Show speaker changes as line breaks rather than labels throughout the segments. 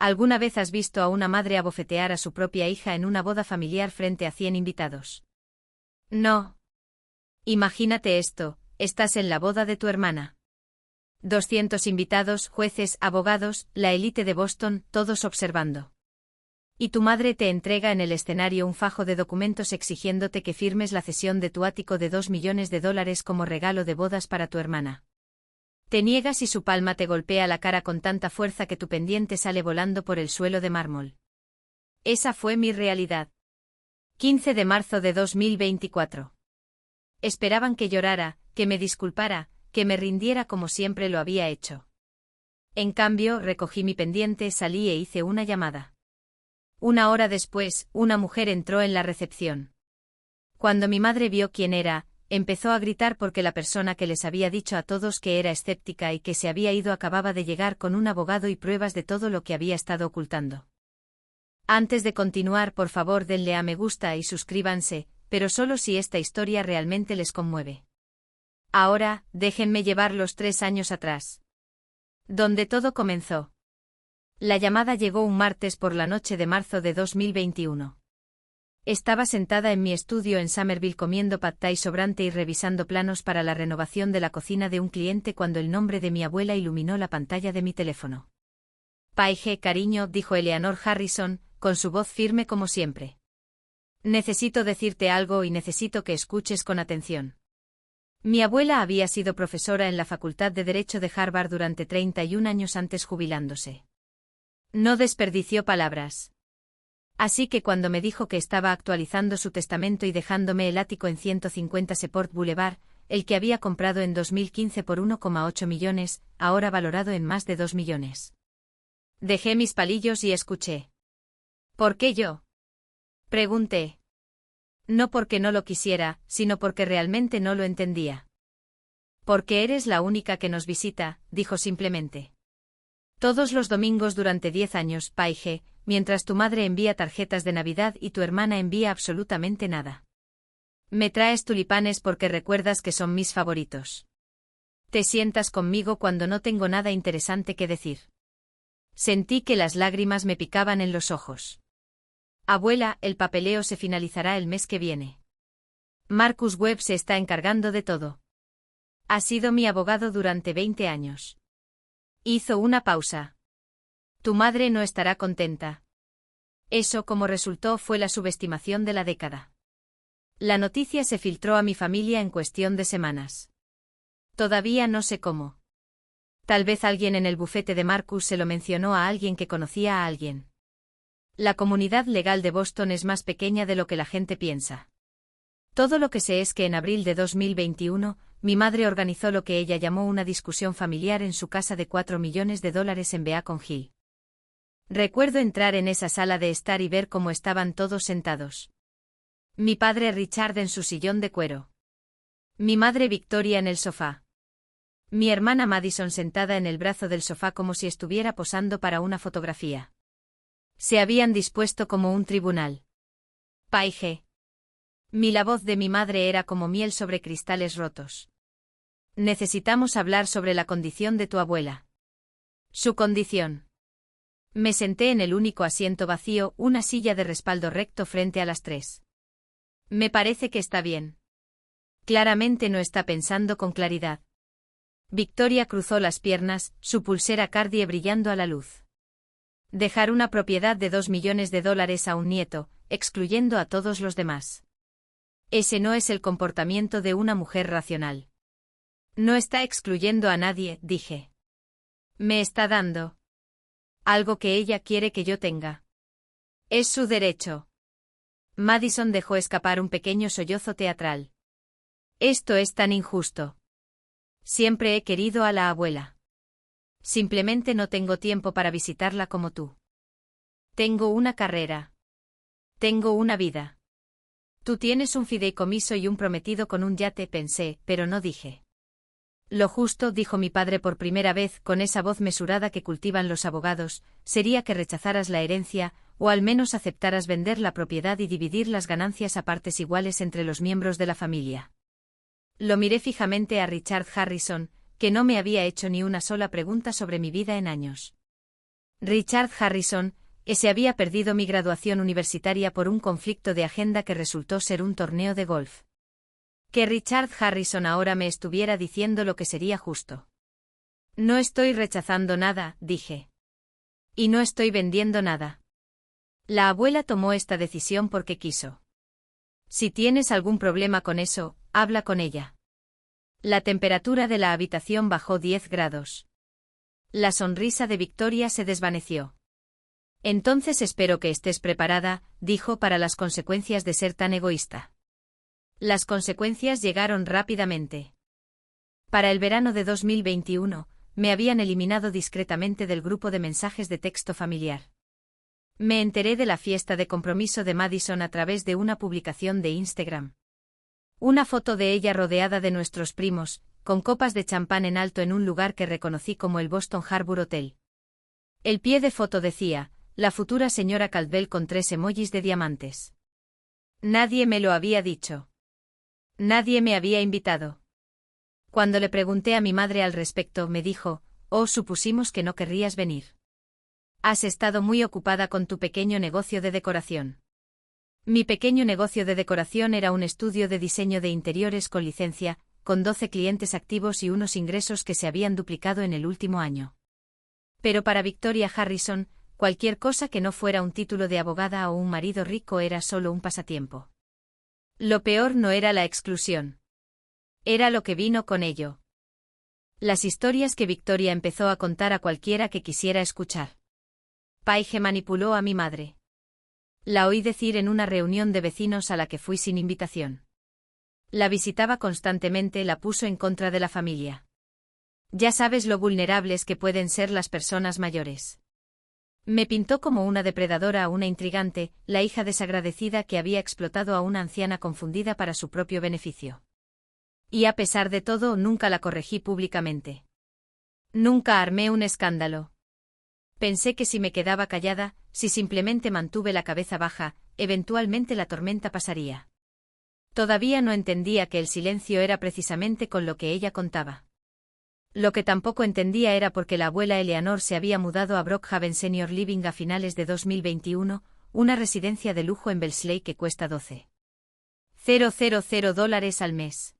¿Alguna vez has visto a una madre abofetear a su propia hija en una boda familiar frente a 100 invitados? No. Imagínate esto, estás en la boda de tu hermana. 200 invitados, jueces, abogados, la élite de Boston, todos observando. Y tu madre te entrega en el escenario un fajo de documentos exigiéndote que firmes la cesión de tu ático de $2 millones como regalo de bodas para tu hermana. Te niegas y su palma te golpea la cara con tanta fuerza que tu pendiente sale volando por el suelo de mármol. Esa fue mi realidad. 15 de marzo de 2024. Esperaban que llorara, que me disculpara, que me rindiera como siempre lo había hecho. En cambio, recogí mi pendiente, salí e hice una llamada. 1 hora después, una mujer entró en la recepción. Cuando mi madre vio quién era, empezó a gritar porque la persona que les había dicho a todos que era escéptica y que se había ido acababa de llegar con un abogado y pruebas de todo lo que había estado ocultando. Antes de continuar, por favor denle a me gusta y suscríbanse, pero solo si esta historia realmente les conmueve. Ahora, déjenme llevar los 3 años atrás. Donde todo comenzó. La llamada llegó un martes por la noche de marzo de 2021. Estaba sentada en mi estudio en Somerville comiendo pad thai sobrante y revisando planos para la renovación de la cocina de un cliente cuando el nombre de mi abuela iluminó la pantalla de mi teléfono. Paige, cariño, dijo Eleanor Harrison, con su voz firme como siempre. Necesito decirte algo y necesito que escuches con atención. Mi abuela había sido profesora en la Facultad de Derecho de Harvard durante 31 años antes jubilándose. No desperdició palabras. Así que cuando me dijo que estaba actualizando su testamento y dejándome el ático en 150 Seaport Boulevard, el que había comprado en 2015 por 1,8 millones, ahora valorado en más de 2 millones. Dejé mis palillos y escuché. ¿Por qué yo? Pregunté. No porque no lo quisiera, sino porque realmente no lo entendía. Porque eres la única que nos visita, dijo simplemente. Todos los domingos durante 10 años, Paige, mientras tu madre envía tarjetas de Navidad y tu hermana envía absolutamente nada. Me traes tulipanes porque recuerdas que son mis favoritos. Te sientas conmigo cuando no tengo nada interesante que decir. Sentí que las lágrimas me picaban en los ojos. Abuela, el papeleo se finalizará el mes que viene. Marcus Webb se está encargando de todo. Ha sido mi abogado durante 20 años. Hizo una pausa. Tu madre no estará contenta. Eso, como resultó, fue la subestimación de la década. La noticia se filtró a mi familia en cuestión de semanas. Todavía no sé cómo. Tal vez alguien en el bufete de Marcus se lo mencionó a alguien que conocía a alguien. La comunidad legal de Boston es más pequeña de lo que la gente piensa. Todo lo que sé es que en abril de 2021, mi madre organizó lo que ella llamó una discusión familiar en su casa de $4 millones en Beacon Hill. Recuerdo entrar en esa sala de estar y ver cómo estaban todos sentados. Mi padre Richard en su sillón de cuero. Mi madre Victoria en el sofá. Mi hermana Madison sentada en el brazo del sofá como si estuviera posando para una fotografía. Se habían dispuesto como un tribunal. Paige. La voz de mi madre era como miel sobre cristales rotos. Necesitamos hablar sobre la condición de tu abuela. Su condición. Me senté en el único asiento vacío, una silla de respaldo recto frente a las 3. Me parece que está bien. Claramente no está pensando con claridad. Victoria cruzó las piernas, su pulsera Cartier brillando a la luz. Dejar una propiedad de $2 millones a un nieto, excluyendo a todos los demás. Ese no es el comportamiento de una mujer racional. No está excluyendo a nadie, dije. Me está dando algo que ella quiere que yo tenga. Es su derecho. Madison dejó escapar un pequeño sollozo teatral. Esto es tan injusto. Siempre he querido a la abuela. Simplemente no tengo tiempo para visitarla como tú. Tengo una carrera. Tengo una vida. Tú tienes un fideicomiso y un prometido con un yate, pensé, pero no dije. Lo justo, dijo mi padre por primera vez, con esa voz mesurada que cultivan los abogados, sería que rechazaras la herencia, o al menos aceptaras vender la propiedad y dividir las ganancias a partes iguales entre los miembros de la familia. Lo miré fijamente a Richard Harrison, que no me había hecho ni una sola pregunta sobre mi vida en años. Richard Harrison, se había perdido mi graduación universitaria por un conflicto de agenda que resultó ser un torneo de golf. Que Richard Harrison ahora me estuviera diciendo lo que sería justo. No estoy rechazando nada, dije. Y no estoy vendiendo nada. La abuela tomó esta decisión porque quiso. Si tienes algún problema con eso, habla con ella. La temperatura de la habitación bajó 10 grados. La sonrisa de Victoria se desvaneció. Entonces espero que estés preparada, dijo, para las consecuencias de ser tan egoísta. Las consecuencias llegaron rápidamente. Para el verano de 2021, me habían eliminado discretamente del grupo de mensajes de texto familiar. Me enteré de la fiesta de compromiso de Madison a través de una publicación de Instagram. Una foto de ella rodeada de nuestros primos, con copas de champán en alto en un lugar que reconocí como el Boston Harbor Hotel. El pie de foto decía, la futura señora Caldwell con 3 emojis de diamantes. Nadie me lo había dicho. Nadie me había invitado. Cuando le pregunté a mi madre al respecto, me dijo, supusimos que no querrías venir. Has estado muy ocupada con tu pequeño negocio de decoración. Mi pequeño negocio de decoración era un estudio de diseño de interiores con licencia, con 12 clientes activos y unos ingresos que se habían duplicado en el último año. Pero para Victoria Harrison, cualquier cosa que no fuera un título de abogada o un marido rico era solo un pasatiempo. Lo peor no era la exclusión. Era lo que vino con ello. Las historias que Victoria empezó a contar a cualquiera que quisiera escuchar. Paige manipuló a mi madre. La oí decir en una reunión de vecinos a la que fui sin invitación. La visitaba constantemente, la puso en contra de la familia. Ya sabes lo vulnerables que pueden ser las personas mayores. Me pintó como una depredadora, una intrigante, la hija desagradecida que había explotado a una anciana confundida para su propio beneficio. Y a pesar de todo, nunca la corregí públicamente. Nunca armé un escándalo. Pensé que si me quedaba callada, si simplemente mantuve la cabeza baja, eventualmente la tormenta pasaría. Todavía no entendía que el silencio era precisamente con lo que ella contaba. Lo que tampoco entendía era por qué la abuela Eleanor se había mudado a Brookhaven Senior Living a finales de 2021, una residencia de lujo en Wellesley que cuesta $12,000 al mes.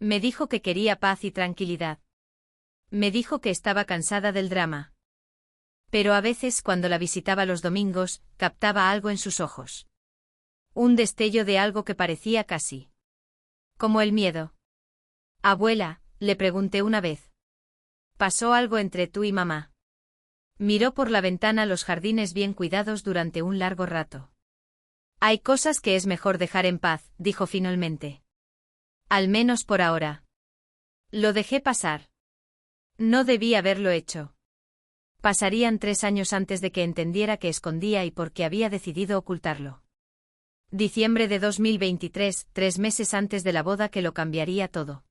Me dijo que quería paz y tranquilidad. Me dijo que estaba cansada del drama. Pero a veces, cuando la visitaba los domingos, captaba algo en sus ojos. Un destello de algo que parecía casi como el miedo. Abuela, le pregunté una vez. ¿Pasó algo entre tú y mamá? Miró por la ventana los jardines bien cuidados durante un largo rato. Hay cosas que es mejor dejar en paz, dijo finalmente. Al menos por ahora. Lo dejé pasar. No debí haberlo hecho. Pasarían 3 años antes de que entendiera que escondía y por qué había decidido ocultarlo. Diciembre de 2023, 3 meses antes de la boda que lo cambiaría todo.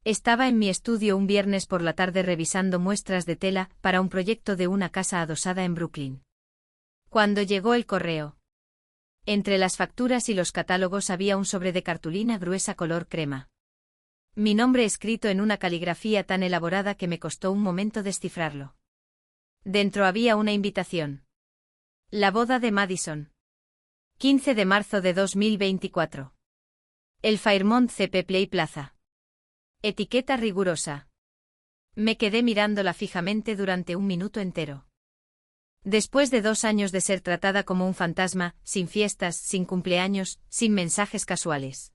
Estaba en mi estudio un viernes por la tarde revisando muestras de tela para un proyecto de una casa adosada en Brooklyn. Cuando llegó el correo. Entre las facturas y los catálogos había un sobre de cartulina gruesa color crema. Mi nombre escrito en una caligrafía tan elaborada que me costó un momento descifrarlo. Dentro había una invitación. La boda de Madison. 15 de marzo de 2024. El Fairmont CP Play Plaza. Etiqueta rigurosa. Me quedé mirándola fijamente durante un minuto entero. Después de 2 años de ser tratada como un fantasma, sin fiestas, sin cumpleaños, sin mensajes casuales.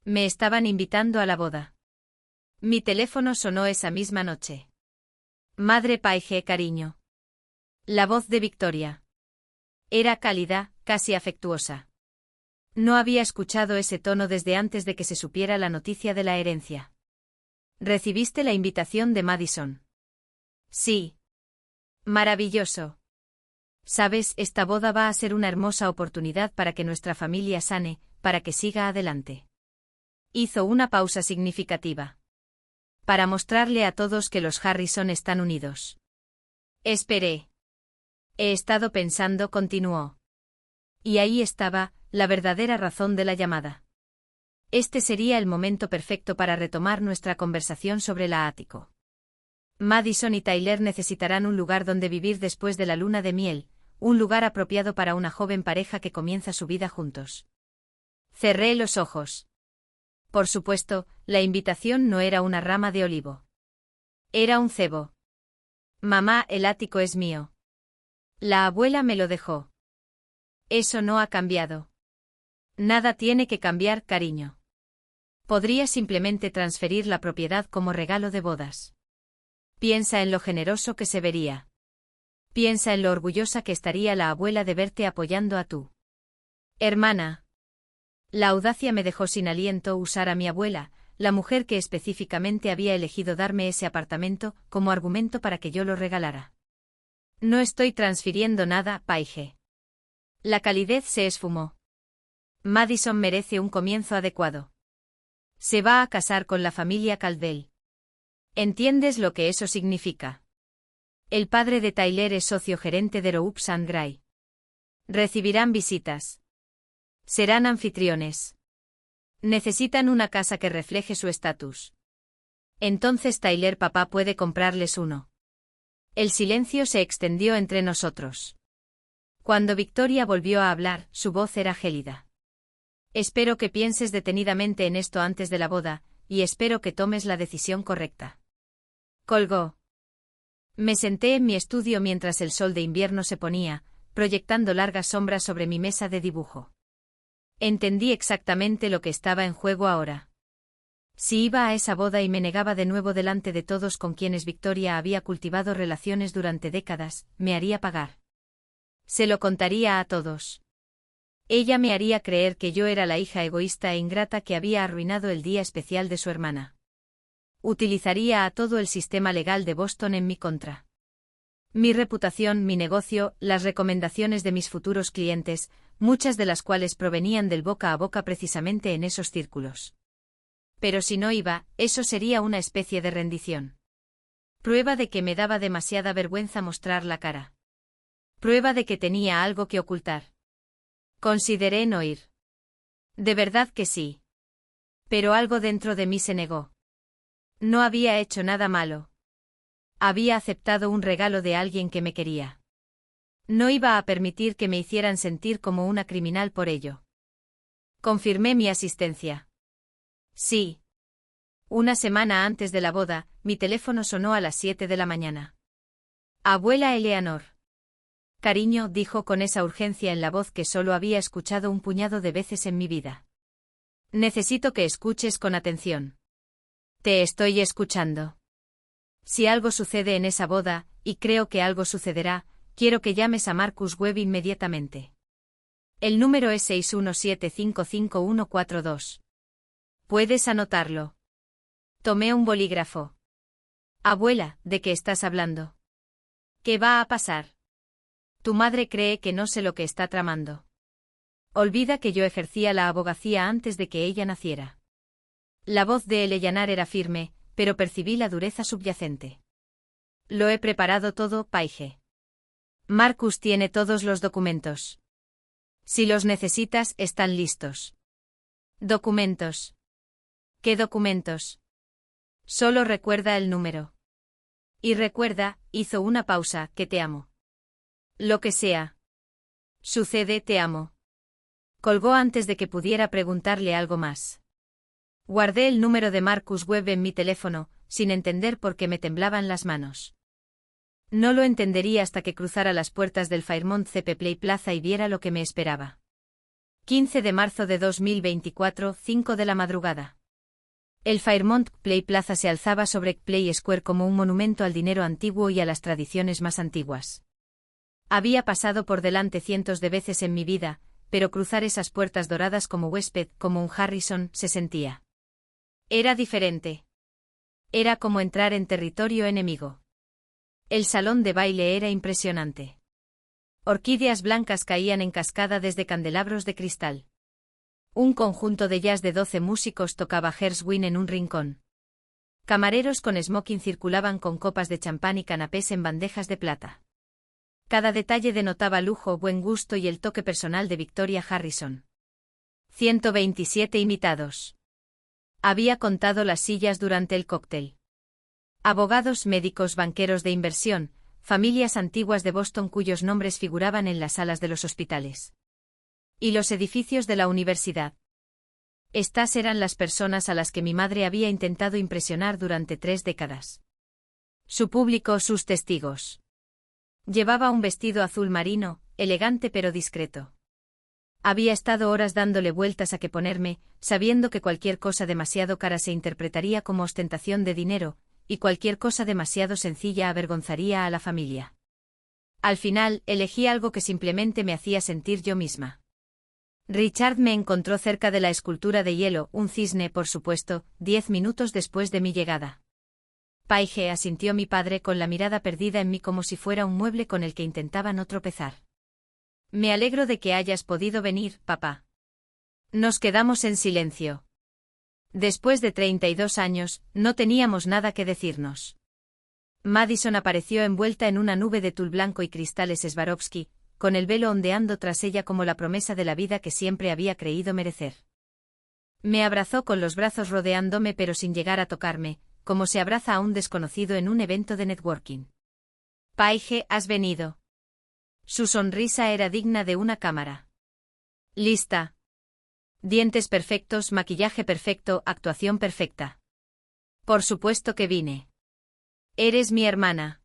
Me estaban invitando a la boda. Mi teléfono sonó esa misma noche. Madre Paige, cariño. La voz de Victoria. Era cálida, casi afectuosa. No había escuchado ese tono desde antes de que se supiera la noticia de la herencia. ¿Recibiste la invitación de Madison? Sí. Maravilloso. Sabes, esta boda va a ser una hermosa oportunidad para que nuestra familia sane, para que siga adelante. Hizo una pausa significativa. Para mostrarle a todos que los Harrison están unidos. Esperé. He estado pensando, continuó. Y ahí estaba, la verdadera razón de la llamada. Este sería el momento perfecto para retomar nuestra conversación sobre la ático. Madison y Tyler necesitarán un lugar donde vivir después de la luna de miel, un lugar apropiado para una joven pareja que comienza su vida juntos. Cerré los ojos. Por supuesto, la invitación no era una rama de olivo. Era un cebo. Mamá, el ático es mío. La abuela me lo dejó. Eso no ha cambiado. Nada tiene que cambiar, cariño. Podría simplemente transferir la propiedad como regalo de bodas. Piensa en lo generoso que se vería. Piensa en lo orgullosa que estaría la abuela de verte apoyando a tu hermana. La audacia me dejó sin aliento usar a mi abuela, la mujer que específicamente había elegido darme ese apartamento, como argumento para que yo lo regalara. No estoy transfiriendo nada, Paige. La calidez se esfumó. Madison merece un comienzo adecuado. Se va a casar con la familia Caldwell. ¿Entiendes lo que eso significa? El padre de Tyler es socio gerente de Roups & Gray. Recibirán visitas. Serán anfitriones. Necesitan una casa que refleje su estatus. Entonces Tyler papá puede comprarles uno. El silencio se extendió entre nosotros. Cuando Victoria volvió a hablar, su voz era gélida. Espero que pienses detenidamente en esto antes de la boda, y espero que tomes la decisión correcta. Colgó. Me senté en mi estudio mientras el sol de invierno se ponía, proyectando largas sombras sobre mi mesa de dibujo. Entendí exactamente lo que estaba en juego ahora. Si iba a esa boda y me negaba de nuevo delante de todos con quienes Victoria había cultivado relaciones durante décadas, me haría pagar. Se lo contaría a todos. Ella me haría creer que yo era la hija egoísta e ingrata que había arruinado el día especial de su hermana. Utilizaría a todo el sistema legal de Boston en mi contra. Mi reputación, mi negocio, las recomendaciones de mis futuros clientes, muchas de las cuales provenían del boca a boca precisamente en esos círculos. Pero si no iba, eso sería una especie de rendición. Prueba de que me daba demasiada vergüenza mostrar la cara. Prueba de que tenía algo que ocultar. Consideré no ir. De verdad que sí. Pero algo dentro de mí se negó. No había hecho nada malo. Había aceptado un regalo de alguien que me quería. No iba a permitir que me hicieran sentir como una criminal por ello. Confirmé mi asistencia. Sí. Una semana antes de la boda, mi teléfono sonó a las 7 de la mañana. Abuela Eleanor. Cariño, dijo con esa urgencia en la voz que solo había escuchado un puñado de veces en mi vida. Necesito que escuches con atención. Te estoy escuchando. Si algo sucede en esa boda, y creo que algo sucederá, quiero que llames a Marcus Webb inmediatamente. El número es 617-55142. Puedes anotarlo. Tomé un bolígrafo. Abuela, ¿de qué estás hablando? ¿Qué va a pasar? Tu madre cree que no sé lo que está tramando. Olvida que yo ejercía la abogacía antes de que ella naciera. La voz de Eleanor era firme, pero percibí la dureza subyacente. Lo he preparado todo, Paige. Marcus tiene todos los documentos. Si los necesitas, están listos. ¿Documentos? ¿Qué documentos? Solo recuerda el número. Y recuerda, hizo una pausa, que te amo. Lo que sea. Sucede, te amo. Colgó antes de que pudiera preguntarle algo más. Guardé el número de Marcus Webb en mi teléfono, sin entender por qué me temblaban las manos. No lo entendería hasta que cruzara las puertas del Fairmont CP Play Plaza y viera lo que me esperaba. 15 de marzo de 2024, 5 de la madrugada. El Fairmont Play Plaza se alzaba sobre Play Square como un monumento al dinero antiguo y a las tradiciones más antiguas. Había pasado por delante cientos de veces en mi vida, pero cruzar esas puertas doradas como huésped, como un Harrison, se sentía. Era diferente. Era como entrar en territorio enemigo. El salón de baile era impresionante. Orquídeas blancas caían en cascada desde candelabros de cristal. Un conjunto de jazz de 12 músicos tocaba Gershwin en un rincón. Camareros con smoking circulaban con copas de champán y canapés en bandejas de plata. Cada detalle denotaba lujo, buen gusto y el toque personal de Victoria Harrison. 127 invitados. Había contado las sillas durante el cóctel. Abogados, médicos, banqueros de inversión, familias antiguas de Boston cuyos nombres figuraban en las salas de los hospitales. Y los edificios de la universidad. Estas eran las personas a las que mi madre había intentado impresionar durante 3 décadas. Su público, sus testigos. Llevaba un vestido azul marino, elegante pero discreto. Había estado horas dándole vueltas a qué ponerme, sabiendo que cualquier cosa demasiado cara se interpretaría como ostentación de dinero, y cualquier cosa demasiado sencilla avergonzaría a la familia. Al final, elegí algo que simplemente me hacía sentir yo misma. Richard me encontró cerca de la escultura de hielo, un cisne, por supuesto, 10 minutos después de mi llegada. Paige, asintió mi padre con la mirada perdida en mí como si fuera un mueble con el que intentaba no tropezar. Me alegro de que hayas podido venir, papá. Nos quedamos en silencio. Después de 32 años, no teníamos nada que decirnos. Madison apareció envuelta en una nube de tul blanco y cristales Swarovski, con el velo ondeando tras ella como la promesa de la vida que siempre había creído merecer. Me abrazó con los brazos rodeándome pero sin llegar a tocarme, como se abraza a un desconocido en un evento de networking. Paige, has venido. Su sonrisa era digna de una cámara. Lista. Dientes perfectos, maquillaje perfecto, actuación perfecta. Por supuesto que vine. Eres mi hermana.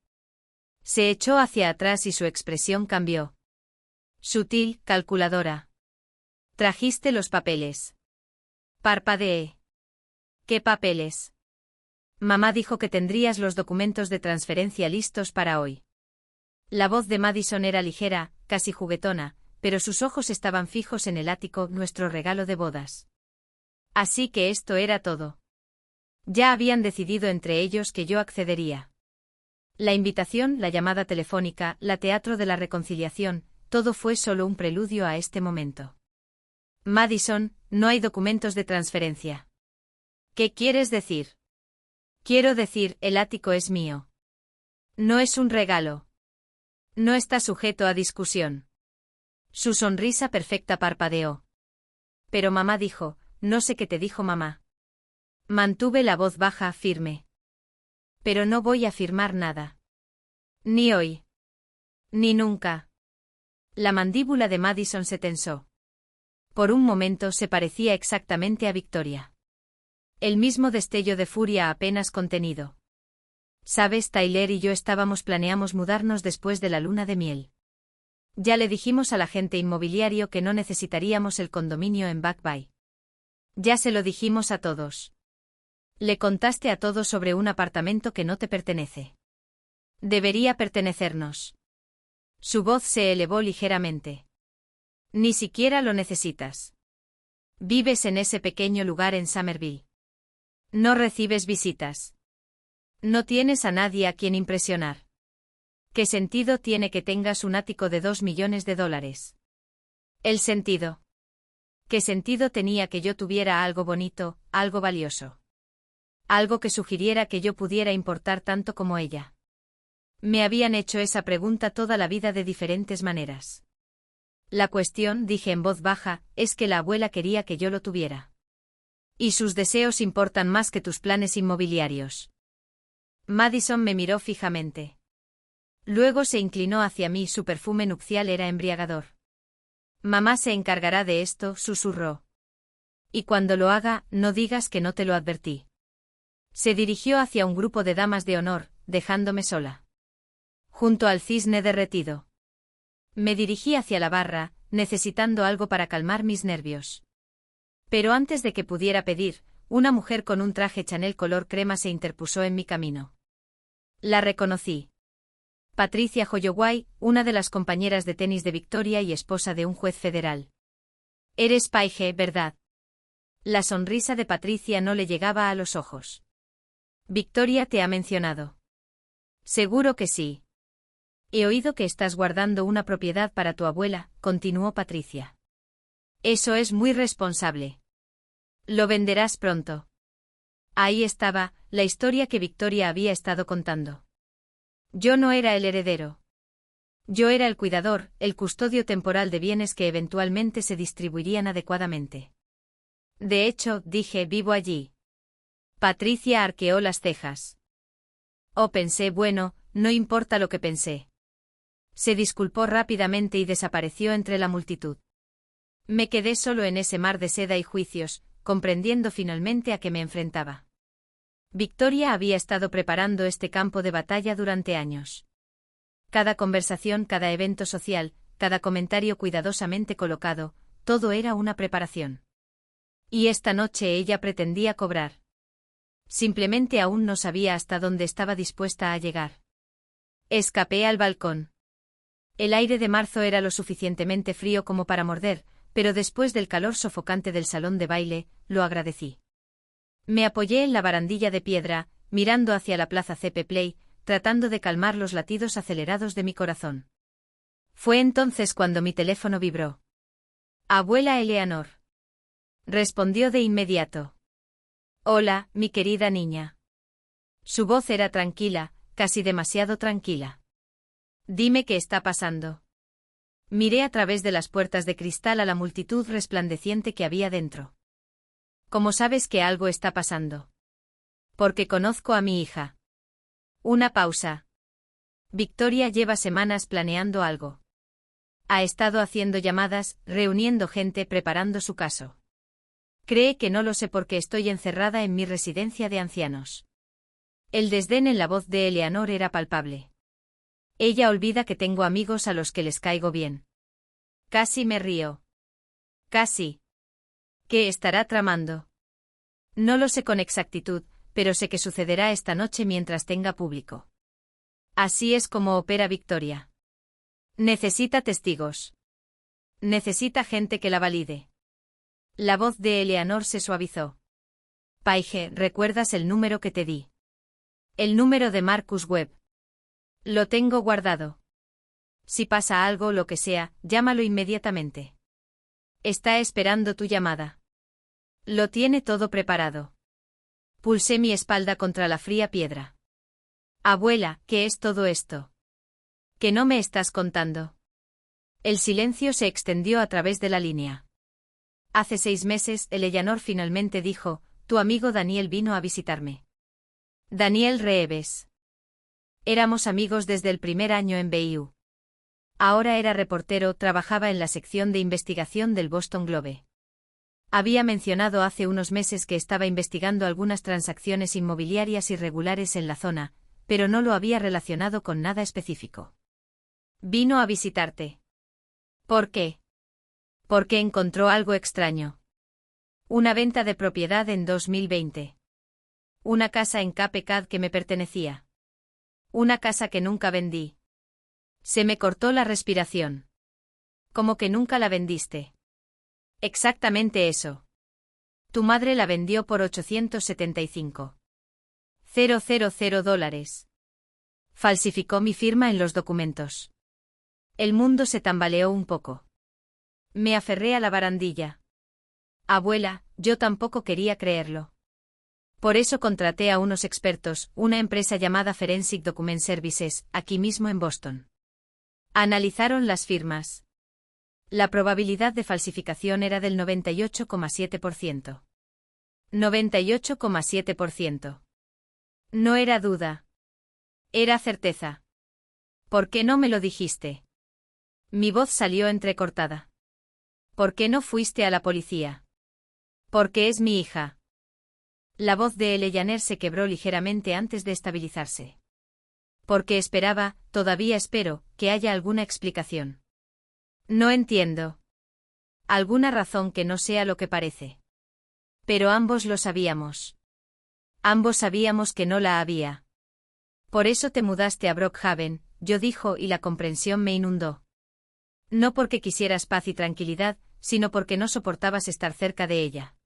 Se echó hacia atrás y su expresión cambió. Sutil, calculadora. Trajiste los papeles. Parpadeé. ¿Qué papeles? Mamá dijo que tendrías los documentos de transferencia listos para hoy. La voz de Madison era ligera, casi juguetona, pero sus ojos estaban fijos en el ático, nuestro regalo de bodas. Así que esto era todo. Ya habían decidido entre ellos que yo accedería. La invitación, la llamada telefónica, la teatro de la reconciliación, todo fue solo un preludio a este momento. Madison, no hay documentos de transferencia. ¿Qué quieres decir? Quiero decir, el ático es mío. No es un regalo. No está sujeto a discusión. Su sonrisa perfecta parpadeó. Pero mamá dijo, no sé qué te dijo mamá. Mantuve la voz baja, firme. Pero no voy a firmar nada. Ni hoy. Ni nunca. La mandíbula de Madison se tensó. Por un momento se parecía exactamente a Victoria. El mismo destello de furia apenas contenido. Sabes, Tyler y yo planeamos mudarnos después de la luna de miel. Ya le dijimos al agente inmobiliario que no necesitaríamos el condominio en Back Bay. Ya se lo dijimos a todos. Le contaste a todos sobre un apartamento que no te pertenece. Debería pertenecernos. Su voz se elevó ligeramente. Ni siquiera lo necesitas. Vives en ese pequeño lugar en Somerville. No recibes visitas. No tienes a nadie a quien impresionar. ¿Qué sentido tiene que tengas un ático de $2 millones? El sentido. ¿Qué sentido tenía que yo tuviera algo bonito, algo valioso? Algo que sugiriera que yo pudiera importar tanto como ella. Me habían hecho esa pregunta toda la vida de diferentes maneras. La cuestión, dije en voz baja, es que la abuela quería que yo lo tuviera. Y sus deseos importan más que tus planes inmobiliarios. Madison me miró fijamente. Luego se inclinó hacia mí, su perfume nupcial era embriagador. Mamá se encargará de esto, susurró. Y cuando lo haga, no digas que no te lo advertí. Se dirigió hacia un grupo de damas de honor, dejándome sola. Junto al cisne derretido. Me dirigí hacia la barra, necesitando algo para calmar mis nervios. Pero antes de que pudiera pedir, una mujer con un traje Chanel color crema se interpuso en mi camino. La reconocí. Patricia Holloway, una de las compañeras de tenis de Victoria y esposa de un juez federal. Eres Paige, ¿verdad? La sonrisa de Patricia no le llegaba a los ojos. Victoria te ha mencionado. Seguro que sí. He oído que estás guardando una propiedad para tu abuela, continuó Patricia. Eso es muy responsable. Lo venderás pronto. Ahí estaba, la historia que Victoria había estado contando. Yo no era el heredero. Yo era el cuidador, el custodio temporal de bienes que eventualmente se distribuirían adecuadamente. De hecho, dije, vivo allí. Patricia arqueó las cejas. Oh, pensé, bueno, no importa lo que pensé. Se disculpó rápidamente y desapareció entre la multitud. Me quedé solo en ese mar de seda y juicios, comprendiendo finalmente a qué me enfrentaba. Victoria había estado preparando este campo de batalla durante años. Cada conversación, cada evento social, cada comentario cuidadosamente colocado, todo era una preparación. Y esta noche ella pretendía cobrar. Simplemente aún no sabía hasta dónde estaba dispuesta a llegar. Escapé al balcón. El aire de marzo era lo suficientemente frío como para morder, pero después del calor sofocante del salón de baile, lo agradecí. Me apoyé en la barandilla de piedra, mirando hacia la plaza CP Play, tratando de calmar los latidos acelerados de mi corazón. Fue entonces cuando mi teléfono vibró. Abuela Eleanor. Respondió de inmediato. Hola, mi querida niña. Su voz era tranquila, casi demasiado tranquila. Dime qué está pasando. Miré a través de las puertas de cristal a la multitud resplandeciente que había dentro. ¿Cómo sabes que algo está pasando? Porque conozco a mi hija. Una pausa. Victoria lleva semanas planeando algo. Ha estado haciendo llamadas, reuniendo gente, preparando su caso. Cree que no lo sé porque estoy encerrada en mi residencia de ancianos. El desdén en la voz de Eleanor era palpable. Ella olvida que tengo amigos a los que les caigo bien. Casi me río. Casi. ¿Qué estará tramando? No lo sé con exactitud, pero sé que sucederá esta noche mientras tenga público. Así es como opera Victoria. Necesita testigos. Necesita gente que la valide. La voz de Eleanor se suavizó. Paige, ¿recuerdas el número que te di? El número de Marcus Webb. Lo tengo guardado. Si pasa algo o lo que sea, llámalo inmediatamente. Está esperando tu llamada. Lo tiene todo preparado. Pulsé mi espalda contra la fría piedra. Abuela, ¿qué es todo esto? ¿Qué no me estás contando? El silencio se extendió a través de la línea. Hace 6 meses, Eleanor finalmente dijo, tu amigo Daniel vino a visitarme. Daniel Reeves. Éramos amigos desde el primer año en BU. Ahora era reportero, trabajaba en la sección de investigación del Boston Globe. Había mencionado hace unos meses que estaba investigando algunas transacciones inmobiliarias irregulares en la zona, pero no lo había relacionado con nada específico. Vino a visitarte. ¿Por qué? Porque encontró algo extraño. Una venta de propiedad en 2020. Una casa en Cape Cod que me pertenecía. Una casa que nunca vendí. Se me cortó la respiración. ¿Cómo que nunca la vendiste? Exactamente eso. Tu madre la vendió por $875,000. Falsificó mi firma en los documentos. El mundo se tambaleó un poco. Me aferré a la barandilla. Abuela, yo tampoco quería creerlo. Por eso contraté a unos expertos, una empresa llamada Forensic Document Services, aquí mismo en Boston. Analizaron las firmas. La probabilidad de falsificación era del 98,7%. 98,7%. No era duda. Era certeza. ¿Por qué no me lo dijiste? Mi voz salió entrecortada. ¿Por qué no fuiste a la policía? Porque es mi hija. La voz de Eleanor se quebró ligeramente antes de estabilizarse. Porque esperaba, todavía espero, que haya alguna explicación. No entiendo. Alguna razón que no sea lo que parece. Pero ambos lo sabíamos. Ambos sabíamos que no la había. Por eso te mudaste a Brookhaven, yo dijo, y la comprensión me inundó. No porque quisieras paz y tranquilidad, sino porque no soportabas estar cerca de ella.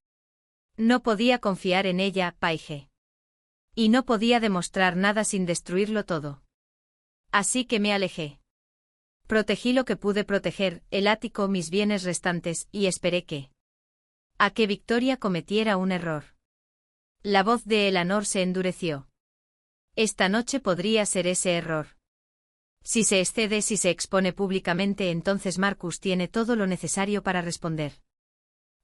No podía confiar en ella, Paige. Y no podía demostrar nada sin destruirlo todo. Así que me alejé. Protegí lo que pude proteger, el ático, mis bienes restantes, y esperé a que Victoria cometiera un error. La voz de Eleanor se endureció. Esta noche podría ser ese error. Si se excede, si se expone públicamente, entonces Marcus tiene todo lo necesario para responder.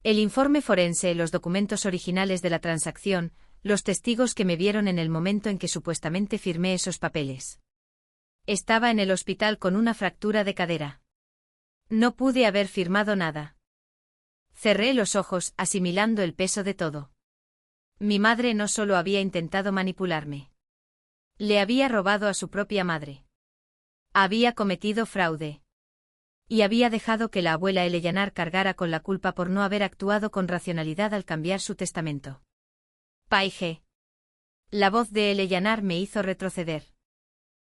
El informe forense, los documentos originales de la transacción, los testigos que me vieron en el momento en que supuestamente firmé esos papeles. Estaba en el hospital con una fractura de cadera. No pude haber firmado nada. Cerré los ojos, asimilando el peso de todo. Mi madre no solo había intentado manipularme. Le había robado a su propia madre. Había cometido fraude. Y había dejado que la abuela Eleanor cargara con la culpa por no haber actuado con racionalidad al cambiar su testamento. Paige. La voz de Eleanor me hizo retroceder.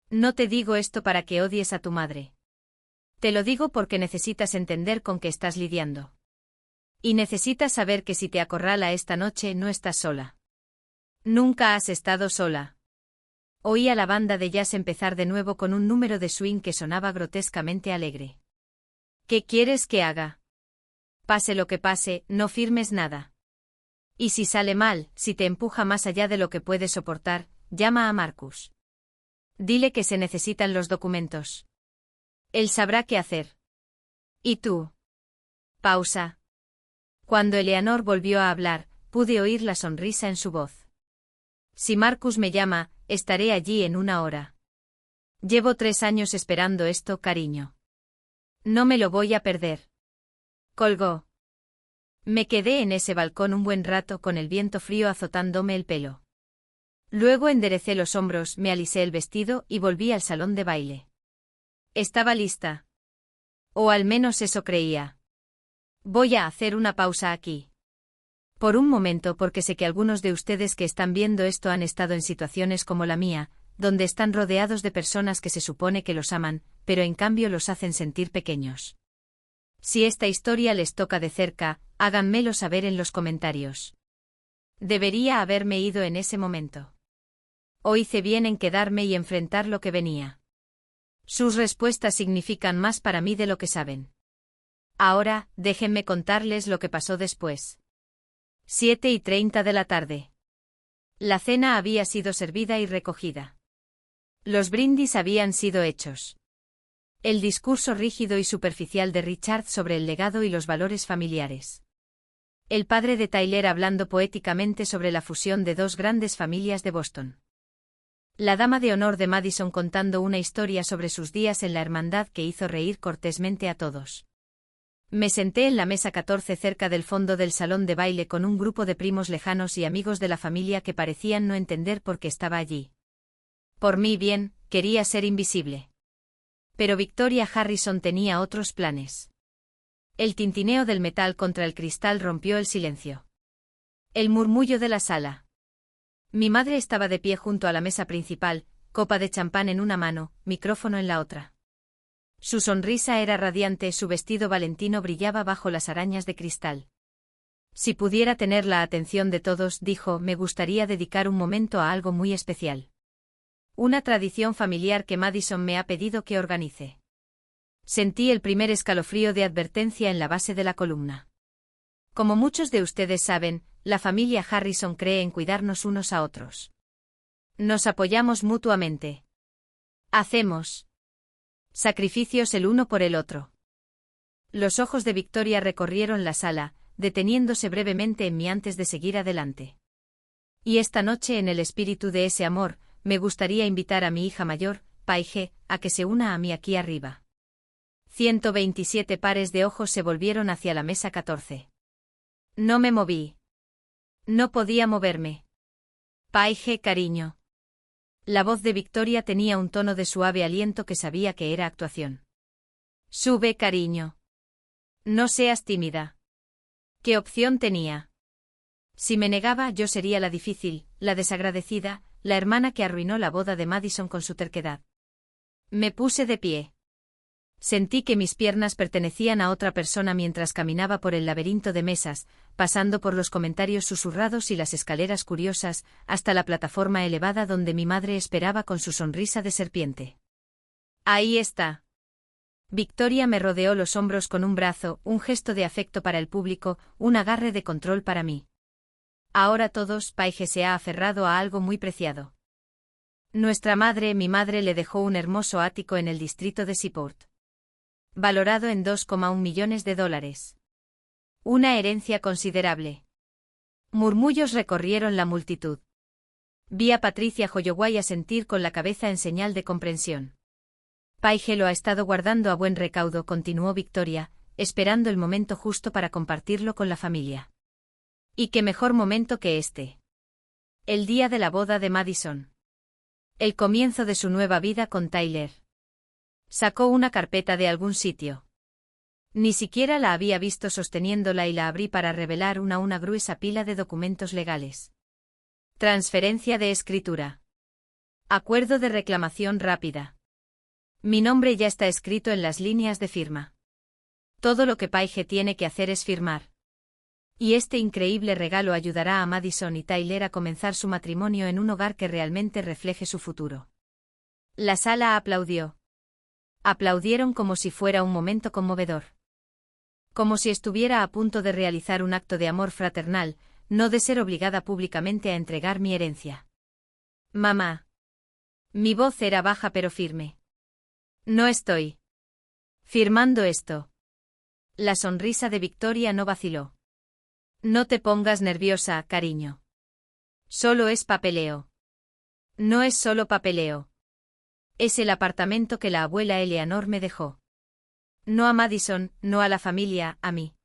No te digo esto para que odies a tu madre. Te lo digo porque necesitas entender con qué estás lidiando. Y necesitas saber que si te acorrala esta noche no estás sola. Nunca has estado sola. Oí a la banda de jazz empezar de nuevo con un número de swing que sonaba grotescamente alegre. ¿Qué quieres que haga? Pase lo que pase, no firmes nada. Y si sale mal, si te empuja más allá de lo que puedes soportar, llama a Marcus. Dile que se necesitan los documentos. Él sabrá qué hacer. ¿Y tú? Pausa. Cuando Eleanor volvió a hablar, pude oír la sonrisa en su voz. Si Marcus me llama, estaré allí en 1 hora. Llevo 3 años esperando esto, cariño. No me lo voy a perder. Colgó. Me quedé en ese balcón un buen rato con el viento frío azotándome el pelo. Luego enderecé los hombros, me alisé el vestido y volví al salón de baile. Estaba lista. O al menos eso creía. Voy a hacer una pausa aquí. Por un momento, porque sé que algunos de ustedes que están viendo esto han estado en situaciones como la mía, donde están rodeados de personas que se supone que los aman, pero en cambio los hacen sentir pequeños. Si esta historia les toca de cerca, háganmelo saber en los comentarios. Debería haberme ido en ese momento. O hice bien en quedarme y enfrentar lo que venía. Sus respuestas significan más para mí de lo que saben. Ahora, déjenme contarles lo que pasó después. 7:30 de la tarde. La cena había sido servida y recogida. Los brindis habían sido hechos. El discurso rígido y superficial de Richard sobre el legado y los valores familiares. El padre de Tyler hablando poéticamente sobre la fusión de 2 grandes familias de Boston. La dama de honor de Madison contando una historia sobre sus días en la hermandad que hizo reír cortésmente a todos. Me senté en la mesa 14 cerca del fondo del salón de baile con un grupo de primos lejanos y amigos de la familia que parecían no entender por qué estaba allí. Por mí bien, quería ser invisible. Pero Victoria Harrison tenía otros planes. El tintineo del metal contra el cristal rompió el silencio. El murmullo de la sala. Mi madre estaba de pie junto a la mesa principal, copa de champán en una mano, micrófono en la otra. Su sonrisa era radiante, su vestido valentino brillaba bajo las arañas de cristal. Si pudiera tener la atención de todos, dijo, me gustaría dedicar un momento a algo muy especial. Una tradición familiar que Madison me ha pedido que organice. Sentí el primer escalofrío de advertencia en la base de la columna. Como muchos de ustedes saben, la familia Harrison cree en cuidarnos unos a otros. Nos apoyamos mutuamente. Hacemos sacrificios el uno por el otro. Los ojos de Victoria recorrieron la sala, deteniéndose brevemente en mí antes de seguir adelante. Y esta noche, en el espíritu de ese amor, me gustaría invitar a mi hija mayor, Paige, a que se una a mí aquí arriba. 127 pares de ojos se volvieron hacia la mesa 14. No me moví. No podía moverme. Paige, cariño. La voz de Victoria tenía un tono de suave aliento que sabía que era actuación. Sube, cariño. No seas tímida. ¿Qué opción tenía? Si me negaba, yo sería la difícil, la desagradecida, la hermana que arruinó la boda de Madison con su terquedad. Me puse de pie. Sentí que mis piernas pertenecían a otra persona mientras caminaba por el laberinto de mesas, pasando por los comentarios susurrados y las escaleras curiosas, hasta la plataforma elevada donde mi madre esperaba con su sonrisa de serpiente. Ahí está. Victoria me rodeó los hombros con un brazo, un gesto de afecto para el público, un agarre de control para mí. Ahora todos, Paige se ha aferrado a algo muy preciado. Nuestra madre, mi madre le dejó un hermoso ático en el distrito de Seaport. Valorado en $2,1 millones. Una herencia considerable. Murmullos recorrieron la multitud. Vi a Patricia Holloway asentir con la cabeza en señal de comprensión. Paige lo ha estado guardando a buen recaudo, continuó Victoria, esperando el momento justo para compartirlo con la familia. ¿Y qué mejor momento que este? El día de la boda de Madison. El comienzo de su nueva vida con Tyler. Sacó una carpeta de algún sitio. Ni siquiera la había visto sosteniéndola y la abrí para revelar una gruesa pila de documentos legales. Transferencia de escritura. Acuerdo de reclamación rápida. Mi nombre ya está escrito en las líneas de firma. Todo lo que Paige tiene que hacer es firmar. Y este increíble regalo ayudará a Madison y Tyler a comenzar su matrimonio en un hogar que realmente refleje su futuro. La sala aplaudió. Aplaudieron como si fuera un momento conmovedor. Como si estuviera a punto de realizar un acto de amor fraternal, no de ser obligada públicamente a entregar mi herencia. Mamá. Mi voz era baja pero firme. No estoy firmando esto. La sonrisa de Victoria no vaciló. No te pongas nerviosa, cariño. Solo es papeleo. No es solo papeleo. Es el apartamento que la abuela Eleanor me dejó. No a Madison, no a la familia, a mí.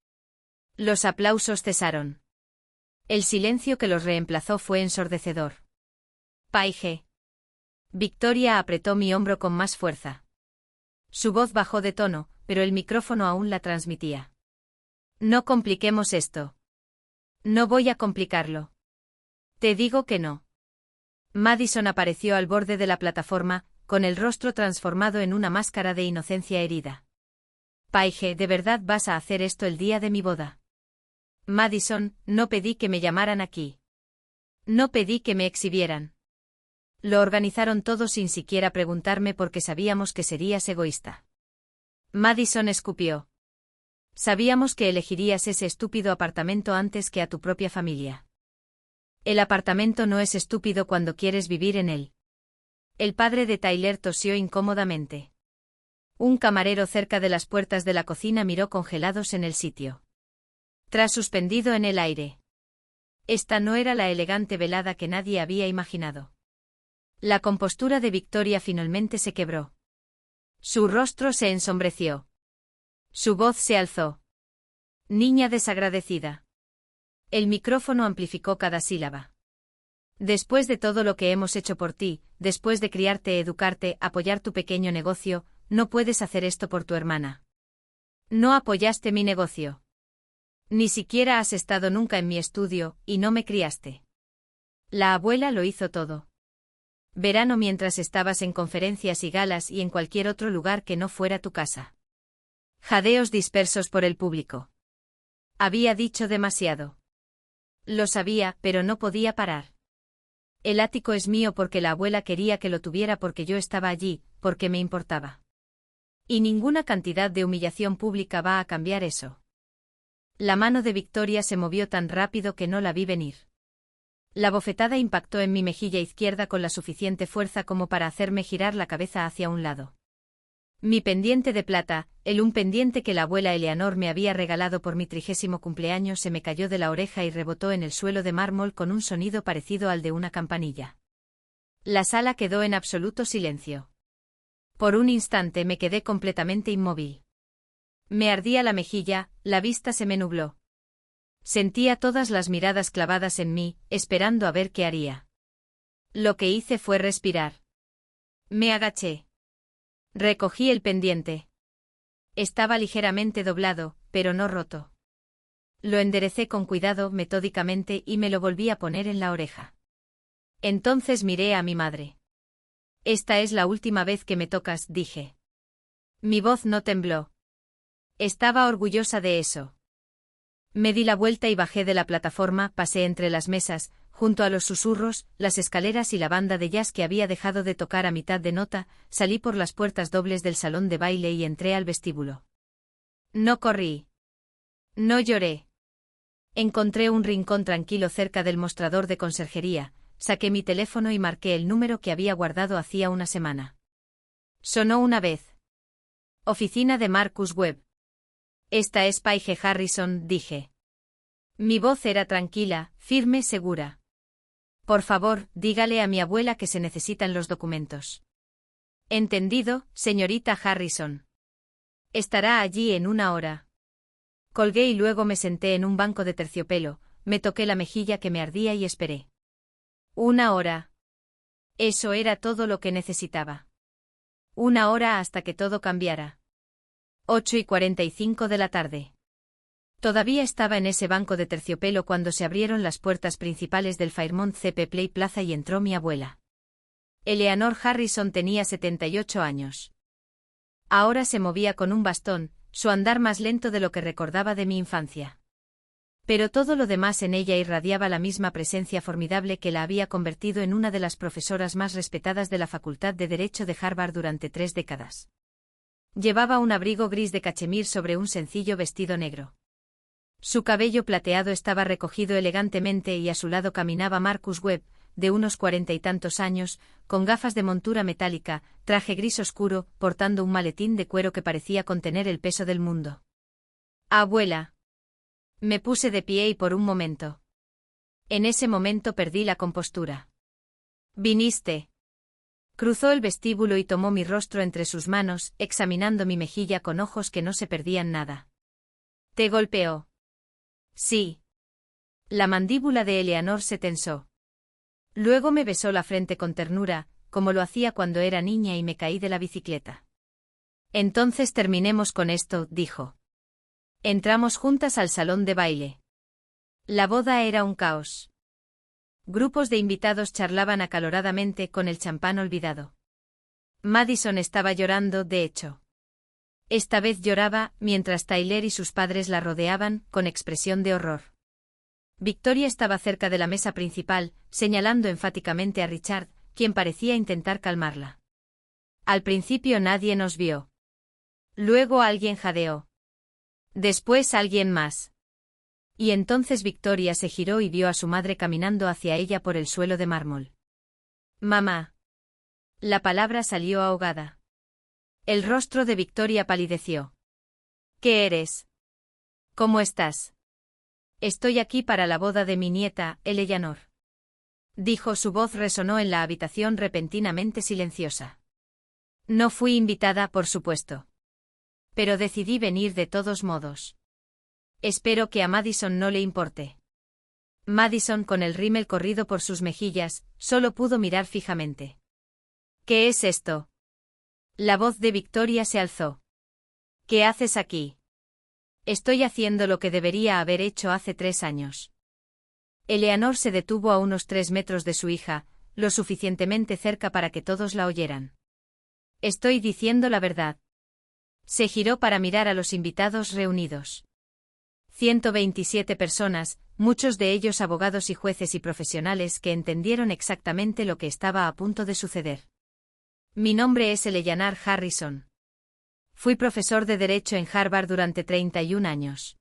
Los aplausos cesaron. El silencio que los reemplazó fue ensordecedor. Paige. Victoria apretó mi hombro con más fuerza. Su voz bajó de tono, pero el micrófono aún la transmitía. No compliquemos esto. No voy a complicarlo. Te digo que no. Madison apareció al borde de la plataforma, con el rostro transformado en una máscara de inocencia herida. Paige, ¿de verdad vas a hacer esto el día de mi boda? Madison, no pedí que me llamaran aquí. No pedí que me exhibieran. Lo organizaron todo sin siquiera preguntarme porque sabíamos que serías egoísta. Madison escupió. Sabíamos que elegirías ese estúpido apartamento antes que a tu propia familia. El apartamento no es estúpido cuando quieres vivir en él. El padre de Tyler tosió incómodamente. Un camarero cerca de las puertas de la cocina miró congelados en el sitio. Tras suspendido en el aire. Esta no era la elegante velada que nadie había imaginado. La compostura de Victoria finalmente se quebró. Su rostro se ensombreció. Su voz se alzó. Niña desagradecida. El micrófono amplificó cada sílaba. Después de todo lo que hemos hecho por ti, después de criarte, educarte, apoyar tu pequeño negocio, no puedes hacer esto por tu hermana. No apoyaste mi negocio. Ni siquiera has estado nunca en mi estudio, y no me criaste. La abuela lo hizo todo. Verano mientras estabas en conferencias y galas y en cualquier otro lugar que no fuera tu casa. Jadeos dispersos por el público. Había dicho demasiado. Lo sabía, pero no podía parar. El ático es mío porque la abuela quería que lo tuviera porque yo estaba allí, porque me importaba. Y ninguna cantidad de humillación pública va a cambiar eso. La mano de Victoria se movió tan rápido que no la vi venir. La bofetada impactó en mi mejilla izquierda con la suficiente fuerza como para hacerme girar la cabeza hacia un lado. Mi pendiente de plata, un pendiente que la abuela Eleanor me había regalado por mi 30º cumpleaños, se me cayó de la oreja y rebotó en el suelo de mármol con un sonido parecido al de una campanilla. La sala quedó en absoluto silencio. Por un instante me quedé completamente inmóvil. Me ardía la mejilla, la vista se me nubló. Sentía todas las miradas clavadas en mí, esperando a ver qué haría. Lo que hice fue respirar. Me agaché. Recogí el pendiente. Estaba ligeramente doblado, pero no roto. Lo enderecé con cuidado, metódicamente, y me lo volví a poner en la oreja. Entonces miré a mi madre. Esta es la última vez que me tocas, dije. Mi voz no tembló. Estaba orgullosa de eso. Me di la vuelta y bajé de la plataforma, pasé entre las mesas, junto a los susurros, las escaleras y la banda de jazz que había dejado de tocar a mitad de nota, salí por las puertas dobles del salón de baile y entré al vestíbulo. No corrí. No lloré. Encontré un rincón tranquilo cerca del mostrador de conserjería, saqué mi teléfono y marqué el número que había guardado hacía una semana. Sonó una vez. Oficina de Marcus Webb. Esta es Paige Harrison, dije. Mi voz era tranquila, firme, segura. Por favor, dígale a mi abuela que se necesitan los documentos. Entendido, señorita Harrison. Estará allí en 1 hora. Colgué y luego me senté en un banco de terciopelo, me toqué la mejilla que me ardía y esperé. 1 hora. Eso era todo lo que necesitaba. 1 hora hasta que todo cambiara. 8:45 de la tarde. Todavía estaba en ese banco de terciopelo cuando se abrieron las puertas principales del Fairmont CP Play Plaza y entró mi abuela. Eleanor Harrison tenía 78 años. Ahora se movía con un bastón, su andar más lento de lo que recordaba de mi infancia. Pero todo lo demás en ella irradiaba la misma presencia formidable que la había convertido en una de las profesoras más respetadas de la Facultad de Derecho de Harvard durante 3 décadas. Llevaba un abrigo gris de cachemir sobre un sencillo vestido negro. Su cabello plateado estaba recogido elegantemente y a su lado caminaba Marcus Webb, de unos 40 y tantos años, con gafas de montura metálica, traje gris oscuro, portando un maletín de cuero que parecía contener el peso del mundo. Abuela. Me puse de pie y por un momento. En ese momento perdí la compostura. ¿Viniste? Cruzó el vestíbulo y tomó mi rostro entre sus manos, examinando mi mejilla con ojos que no se perdían nada. ¿Te golpeó? Sí. La mandíbula de Eleanor se tensó. Luego me besó la frente con ternura, como lo hacía cuando era niña y me caí de la bicicleta. Entonces terminemos con esto, dijo. Entramos juntas al salón de baile. La boda era un caos. Grupos de invitados charlaban acaloradamente con el champán olvidado. Madison estaba llorando, de hecho. Esta vez lloraba, mientras Tyler y sus padres la rodeaban, con expresión de horror. Victoria estaba cerca de la mesa principal, señalando enfáticamente a Richard, quien parecía intentar calmarla. Al principio nadie nos vio. Luego alguien jadeó. Después alguien más. Y entonces Victoria se giró y vio a su madre caminando hacia ella por el suelo de mármol. Mamá. La palabra salió ahogada. El rostro de Victoria palideció. ¿Qué eres? ¿Cómo estás? Estoy aquí para la boda de mi nieta, Eleanor. Dijo, su voz resonó en la habitación repentinamente silenciosa. No fui invitada, por supuesto. Pero decidí venir de todos modos. Espero que a Madison no le importe. Madison, con el rímel corrido por sus mejillas, solo pudo mirar fijamente. ¿Qué es esto? La voz de Victoria se alzó. ¿Qué haces aquí? Estoy haciendo lo que debería haber hecho hace 3 años. Eleanor se detuvo a unos 3 metros de su hija, lo suficientemente cerca para que todos la oyeran. Estoy diciendo la verdad. Se giró para mirar a los invitados reunidos. 127 personas, muchos de ellos abogados y jueces y profesionales que entendieron exactamente lo que estaba a punto de suceder. Mi nombre es Eleanor Harrison. Fui profesor de Derecho en Harvard durante 31 años.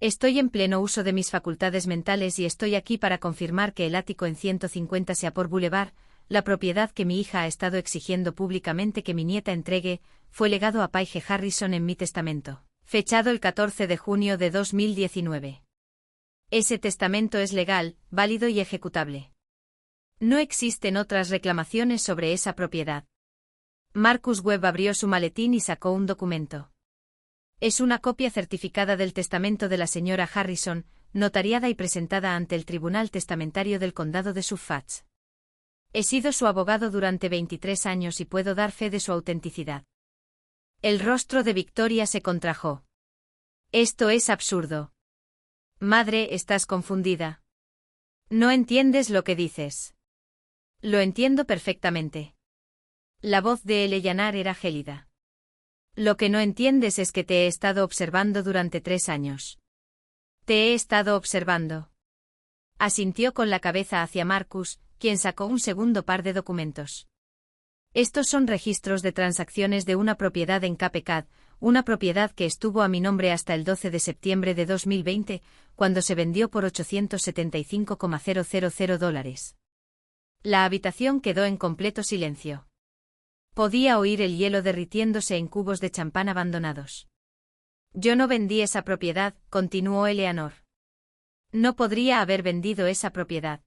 Estoy en pleno uso de mis facultades mentales y estoy aquí para confirmar que el ático en 150 Seaport Boulevard, la propiedad que mi hija ha estado exigiendo públicamente que mi nieta entregue, fue legado a Paige Harrison en mi testamento, fechado el 14 de junio de 2019. Ese testamento es legal, válido y ejecutable. No existen otras reclamaciones sobre esa propiedad. Marcus Webb abrió su maletín y sacó un documento. Es una copia certificada del testamento de la señora Harrison, notariada y presentada ante el Tribunal Testamentario del Condado de Suffolk. He sido su abogado durante 23 años y puedo dar fe de su autenticidad. El rostro de Victoria se contrajo. Esto es absurdo. Madre, estás confundida. No entiendes lo que dices. Lo entiendo perfectamente. La voz de Eleanor era gélida. Lo que no entiendes es que te he estado observando durante 3 años. Te he estado observando. Asintió con la cabeza hacia Marcus, quien sacó un segundo par de documentos. Estos son registros de transacciones de una propiedad en Cape Cod, una propiedad que estuvo a mi nombre hasta el 12 de septiembre de 2020, cuando se vendió por $875,000. La habitación quedó en completo silencio. Podía oír el hielo derritiéndose en cubos de champán abandonados. Yo no vendí esa propiedad, continuó Eleanor. No podría haber vendido esa propiedad.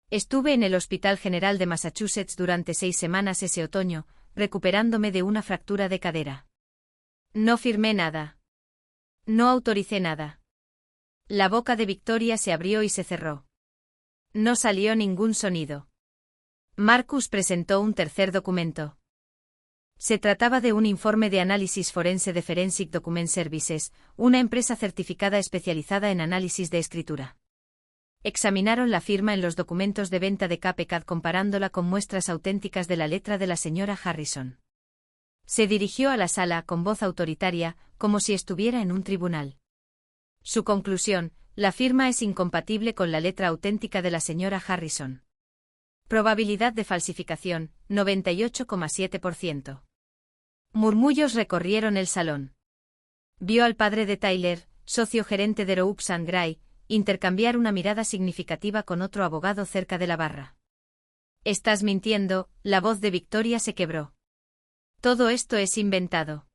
Estuve en el Hospital General de Massachusetts durante 6 semanas ese otoño, recuperándome de una fractura de cadera. No firmé nada. No autoricé nada. La boca de Victoria se abrió y se cerró. No salió ningún sonido. Marcus presentó un tercer documento. Se trataba de un informe de análisis forense de Forensic Document Services, una empresa certificada especializada en análisis de escritura. Examinaron la firma en los documentos de venta de CapeCAD comparándola con muestras auténticas de la letra de la señora Harrison. Se dirigió a la sala con voz autoritaria, como si estuviera en un tribunal. Su conclusión: la firma es incompatible con la letra auténtica de la señora Harrison. Probabilidad de falsificación, 98,7%. Murmullos recorrieron el salón. Vio al padre de Tyler, socio gerente de Roups & Gray, intercambiar una mirada significativa con otro abogado cerca de la barra. «Estás mintiendo», la voz de Victoria se quebró. «Todo esto es inventado.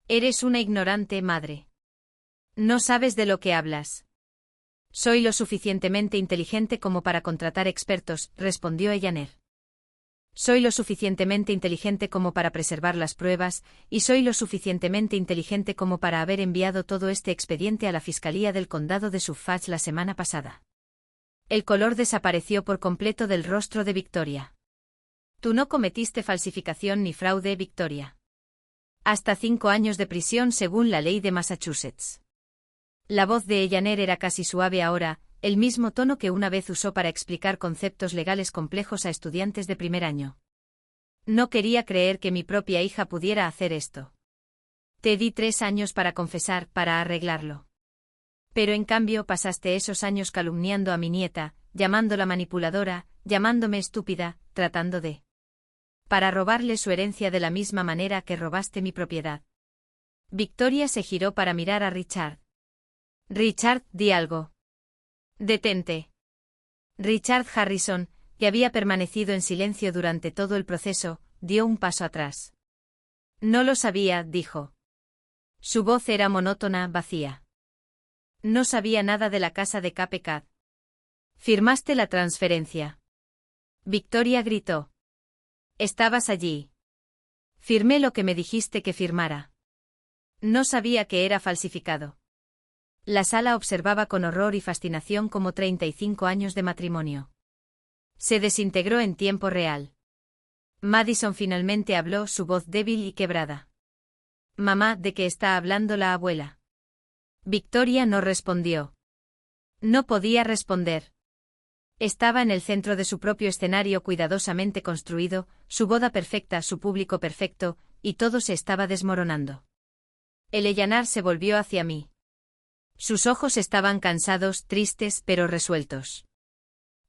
Eres una ignorante, madre. No sabes de lo que hablas». «Soy lo suficientemente inteligente como para contratar expertos», respondió Ellaner. «Soy lo suficientemente inteligente como para preservar las pruebas, y soy lo suficientemente inteligente como para haber enviado todo este expediente a la Fiscalía del Condado de Suffolk la semana pasada». El color desapareció por completo del rostro de Victoria. «Tú no cometiste falsificación ni fraude, Victoria. Hasta 5 años de prisión según la ley de Massachusetts». La voz de Ellaner era casi suave ahora, el mismo tono que una vez usó para explicar conceptos legales complejos a estudiantes de primer año. «No quería creer que mi propia hija pudiera hacer esto. Te di 3 años para confesar, para arreglarlo. Pero en cambio pasaste esos años calumniando a mi nieta, llamándola manipuladora, llamándome estúpida, tratando de... para robarle su herencia de la misma manera que robaste mi propiedad». Victoria se giró para mirar a Richard. «Richard, di algo». «Detente». Richard Harrison, que había permanecido en silencio durante todo el proceso, dio un paso atrás. «No lo sabía», dijo. Su voz era monótona, vacía. «No sabía nada de la casa de CapeCAD. Firmaste la transferencia». Victoria gritó. «Estabas allí». «Firmé lo que me dijiste que firmara». «No sabía que era falsificado». La sala observaba con horror y fascinación como 35 años de matrimonio se desintegró en tiempo real. Madison finalmente habló, su voz débil y quebrada. «Mamá, ¿de qué está hablando la abuela?» Victoria no respondió. No podía responder. Estaba en el centro de su propio escenario cuidadosamente construido, su boda perfecta, su público perfecto, y todo se estaba desmoronando. El Ellaner se volvió hacia mí. Sus ojos estaban cansados, tristes, pero resueltos.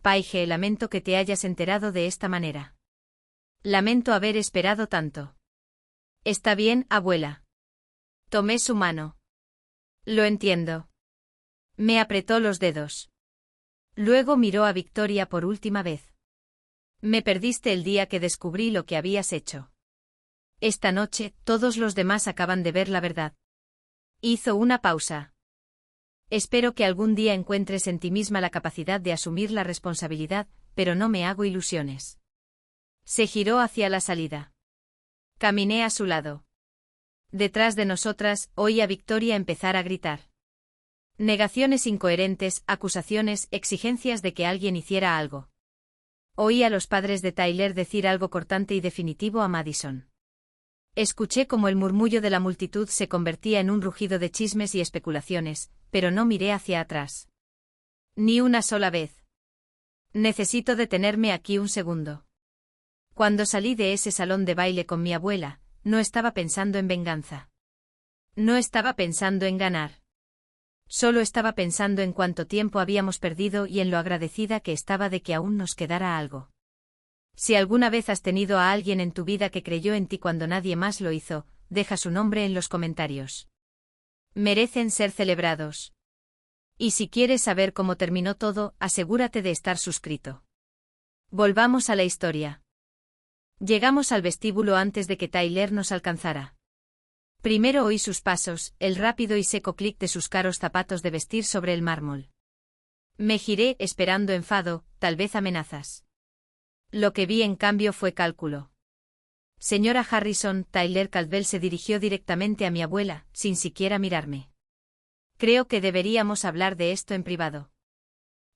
«Paige, lamento que te hayas enterado de esta manera. Lamento haber esperado tanto». «Está bien, abuela». Tomé su mano. «Lo entiendo». Me apretó los dedos. Luego miró a Victoria por última vez. «Me perdiste el día que descubrí lo que habías hecho. Esta noche, todos los demás acaban de ver la verdad». Hizo una pausa. «Espero que algún día encuentres en ti misma la capacidad de asumir la responsabilidad, pero no me hago ilusiones». Se giró hacia la salida. Caminé a su lado. Detrás de nosotras, oí a Victoria empezar a gritar. Negaciones incoherentes, acusaciones, exigencias de que alguien hiciera algo. Oí a los padres de Tyler decir algo cortante y definitivo a Madison. Escuché cómo el murmullo de la multitud se convertía en un rugido de chismes y especulaciones, pero no miré hacia atrás. Ni una sola vez. Necesito detenerme aquí un segundo. Cuando salí de ese salón de baile con mi abuela, no estaba pensando en venganza. No estaba pensando en ganar. Solo estaba pensando en cuánto tiempo habíamos perdido y en lo agradecida que estaba de que aún nos quedara algo. Si alguna vez has tenido a alguien en tu vida que creyó en ti cuando nadie más lo hizo, deja su nombre en los comentarios. Merecen ser celebrados. Y si quieres saber cómo terminó todo, asegúrate de estar suscrito. Volvamos a la historia. Llegamos al vestíbulo antes de que Tyler nos alcanzara. Primero oí sus pasos, el rápido y seco clic de sus caros zapatos de vestir sobre el mármol. Me giré esperando enfado, tal vez amenazas. Lo que vi en cambio fue cálculo. Señora Harrison, Tyler Caldwell se dirigió directamente a mi abuela, sin siquiera mirarme. Creo que deberíamos hablar de esto en privado.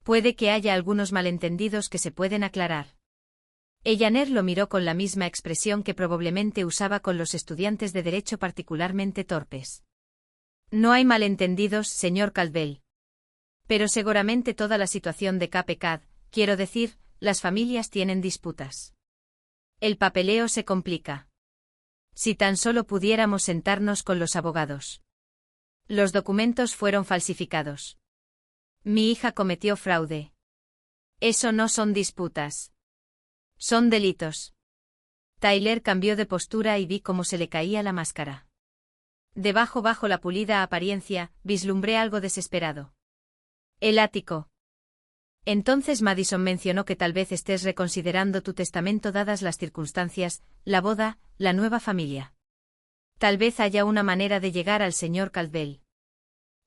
Puede que haya algunos malentendidos que se pueden aclarar. Ellaner lo miró con la misma expresión que probablemente usaba con los estudiantes de derecho particularmente torpes. No hay malentendidos, señor Caldwell. Pero seguramente toda la situación de Cape Cod, quiero decir, las familias tienen disputas. El papeleo se complica. Si tan solo pudiéramos sentarnos con los abogados. Los documentos fueron falsificados. Mi hija cometió fraude. Eso no son disputas. Son delitos. Tyler cambió de postura y vi cómo se le caía la máscara. Debajo, bajo la pulida apariencia, vislumbré algo desesperado. El ático. Entonces Madison mencionó que tal vez estés reconsiderando tu testamento dadas las circunstancias, la boda, la nueva familia. Tal vez haya una manera de llegar al señor Caldwell.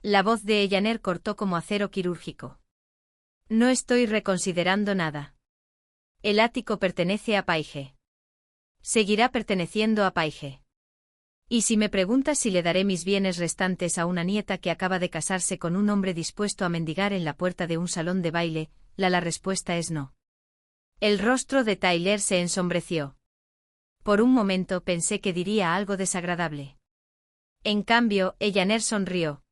La voz de Ellaner cortó como acero quirúrgico. No estoy reconsiderando nada. El ático pertenece a Paige. Seguirá perteneciendo a Paige. Y si me preguntas si le daré mis bienes restantes a una nieta que acaba de casarse con un hombre dispuesto a mendigar en la puerta de un salón de baile, la respuesta es no. El rostro de Tyler se ensombreció. Por un momento pensé que diría algo desagradable. En cambio, Ellaner sonrió.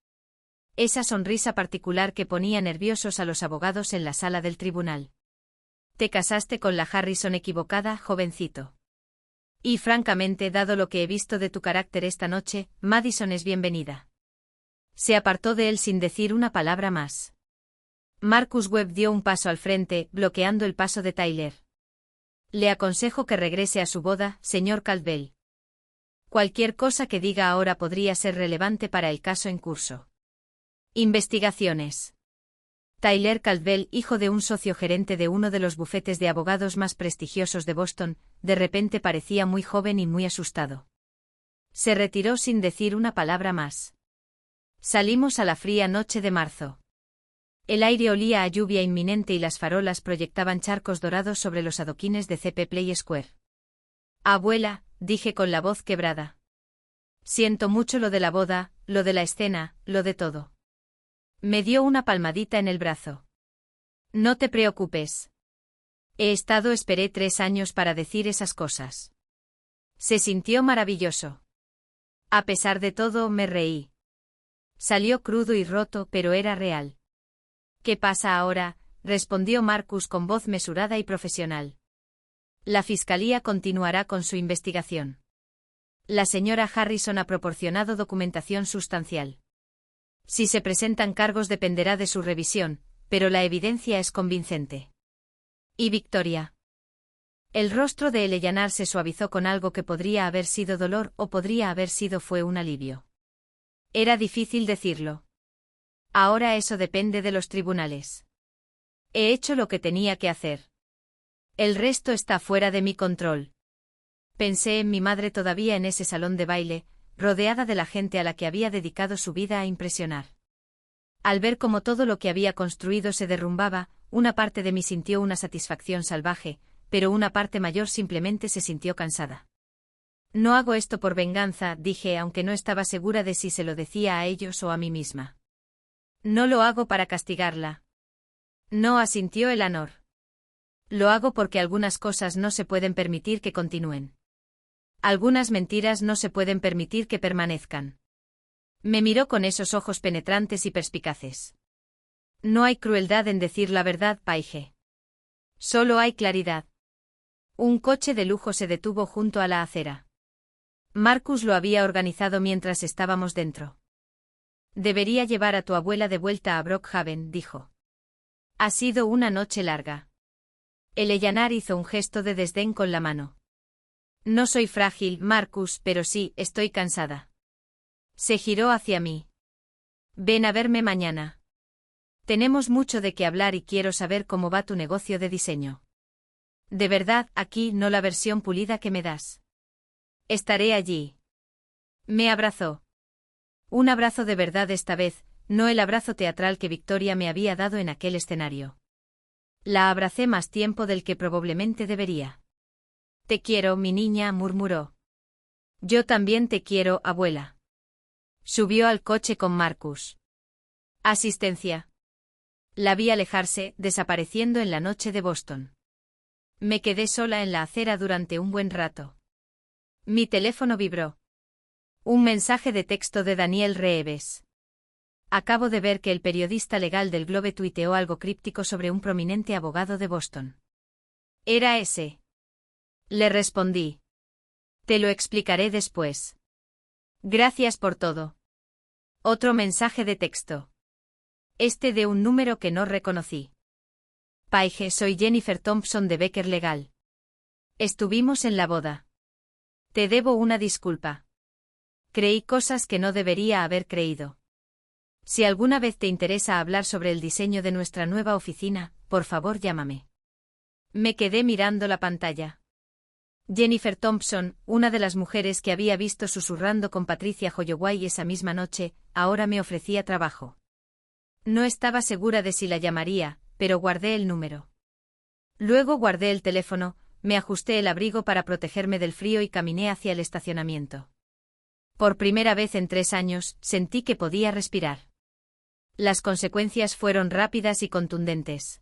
Esa sonrisa particular que ponía nerviosos a los abogados en la sala del tribunal. Te casaste con la Harrison equivocada, jovencito. Y francamente, dado lo que he visto de tu carácter esta noche, Madison es bienvenida. Se apartó de él sin decir una palabra más. Marcus Webb dio un paso al frente, bloqueando el paso de Tyler. Le aconsejo que regrese a su boda, señor Caldwell. Cualquier cosa que diga ahora podría ser relevante para el caso en curso. Investigaciones. Tyler Caldwell, hijo de un socio gerente de uno de los bufetes de abogados más prestigiosos de Boston, de repente parecía muy joven y muy asustado. Se retiró sin decir una palabra más. Salimos a la fría noche de marzo. El aire olía a lluvia inminente y las farolas proyectaban charcos dorados sobre los adoquines de CP Play Square. Abuela, dije con la voz quebrada. Siento mucho lo de la boda, lo de la escena, lo de todo. Me dio una palmadita en el brazo. No te preocupes. Esperé 3 años para decir esas cosas. Se sintió maravilloso. A pesar de todo, me reí. Salió crudo y roto, pero era real. ¿Qué pasa ahora?, respondió Marcus con voz mesurada y profesional. La fiscalía continuará con su investigación. La señora Harrison ha proporcionado documentación sustancial. Si se presentan cargos dependerá de su revisión, pero la evidencia es convincente. ¿Y Victoria? El rostro de Ellaner se suavizó con algo que podría haber sido dolor o podría haber sido fue un alivio. Era difícil decirlo. Ahora eso depende de los tribunales. He hecho lo que tenía que hacer. El resto está fuera de mi control. Pensé en mi madre todavía en ese salón de baile, rodeada de la gente a la que había dedicado su vida a impresionar. Al ver cómo todo lo que había construido se derrumbaba, una parte de mí sintió una satisfacción salvaje, pero una parte mayor simplemente se sintió cansada. No hago esto por venganza, dije, aunque no estaba segura de si se lo decía a ellos o a mí misma. No lo hago para castigarla. No, asintió Ellaner. Lo hago porque algunas cosas no se pueden permitir que continúen. Algunas mentiras no se pueden permitir que permanezcan. Me miró con esos ojos penetrantes y perspicaces. No hay crueldad en decir la verdad, Paige. Solo hay claridad. Un coche de lujo se detuvo junto a la acera. Marcus lo había organizado mientras estábamos dentro. Debería llevar a tu abuela de vuelta a Brookhaven, dijo. Ha sido una noche larga. Ellaner hizo un gesto de desdén con la mano. No soy frágil, Marcus, pero sí, estoy cansada. Se giró hacia mí. Ven a verme mañana. Tenemos mucho de qué hablar y quiero saber cómo va tu negocio de diseño. De verdad, aquí no la versión pulida que me das. Estaré allí. Me abrazó. Un abrazo de verdad esta vez, no el abrazo teatral que Victoria me había dado en aquel escenario. La abracé más tiempo del que probablemente debería. «Te quiero, mi niña», murmuró. «Yo también te quiero, abuela». Subió al coche con Marcus. Asistencia. La vi alejarse, desapareciendo en la noche de Boston. Me quedé sola en la acera durante un buen rato. Mi teléfono vibró. Un mensaje de texto de Daniel Reeves. Acabo de ver que el periodista legal del Globe tuiteó algo críptico sobre un prominente abogado de Boston. ¿Era ese? Le respondí. Te lo explicaré después. Gracias por todo. Otro mensaje de texto. Este de un número que no reconocí. Paige, soy Jennifer Thompson de Becker Legal. Estuvimos en la boda. Te debo una disculpa. Creí cosas que no debería haber creído. Si alguna vez te interesa hablar sobre el diseño de nuestra nueva oficina, por favor llámame. Me quedé mirando la pantalla. Jennifer Thompson, una de las mujeres que había visto susurrando con Patricia Holloway esa misma noche, ahora me ofrecía trabajo. No estaba segura de si la llamaría, pero guardé el número. Luego guardé el teléfono, me ajusté el abrigo para protegerme del frío y caminé hacia el estacionamiento. Por primera vez en 3 años, sentí que podía respirar. Las consecuencias fueron rápidas y contundentes.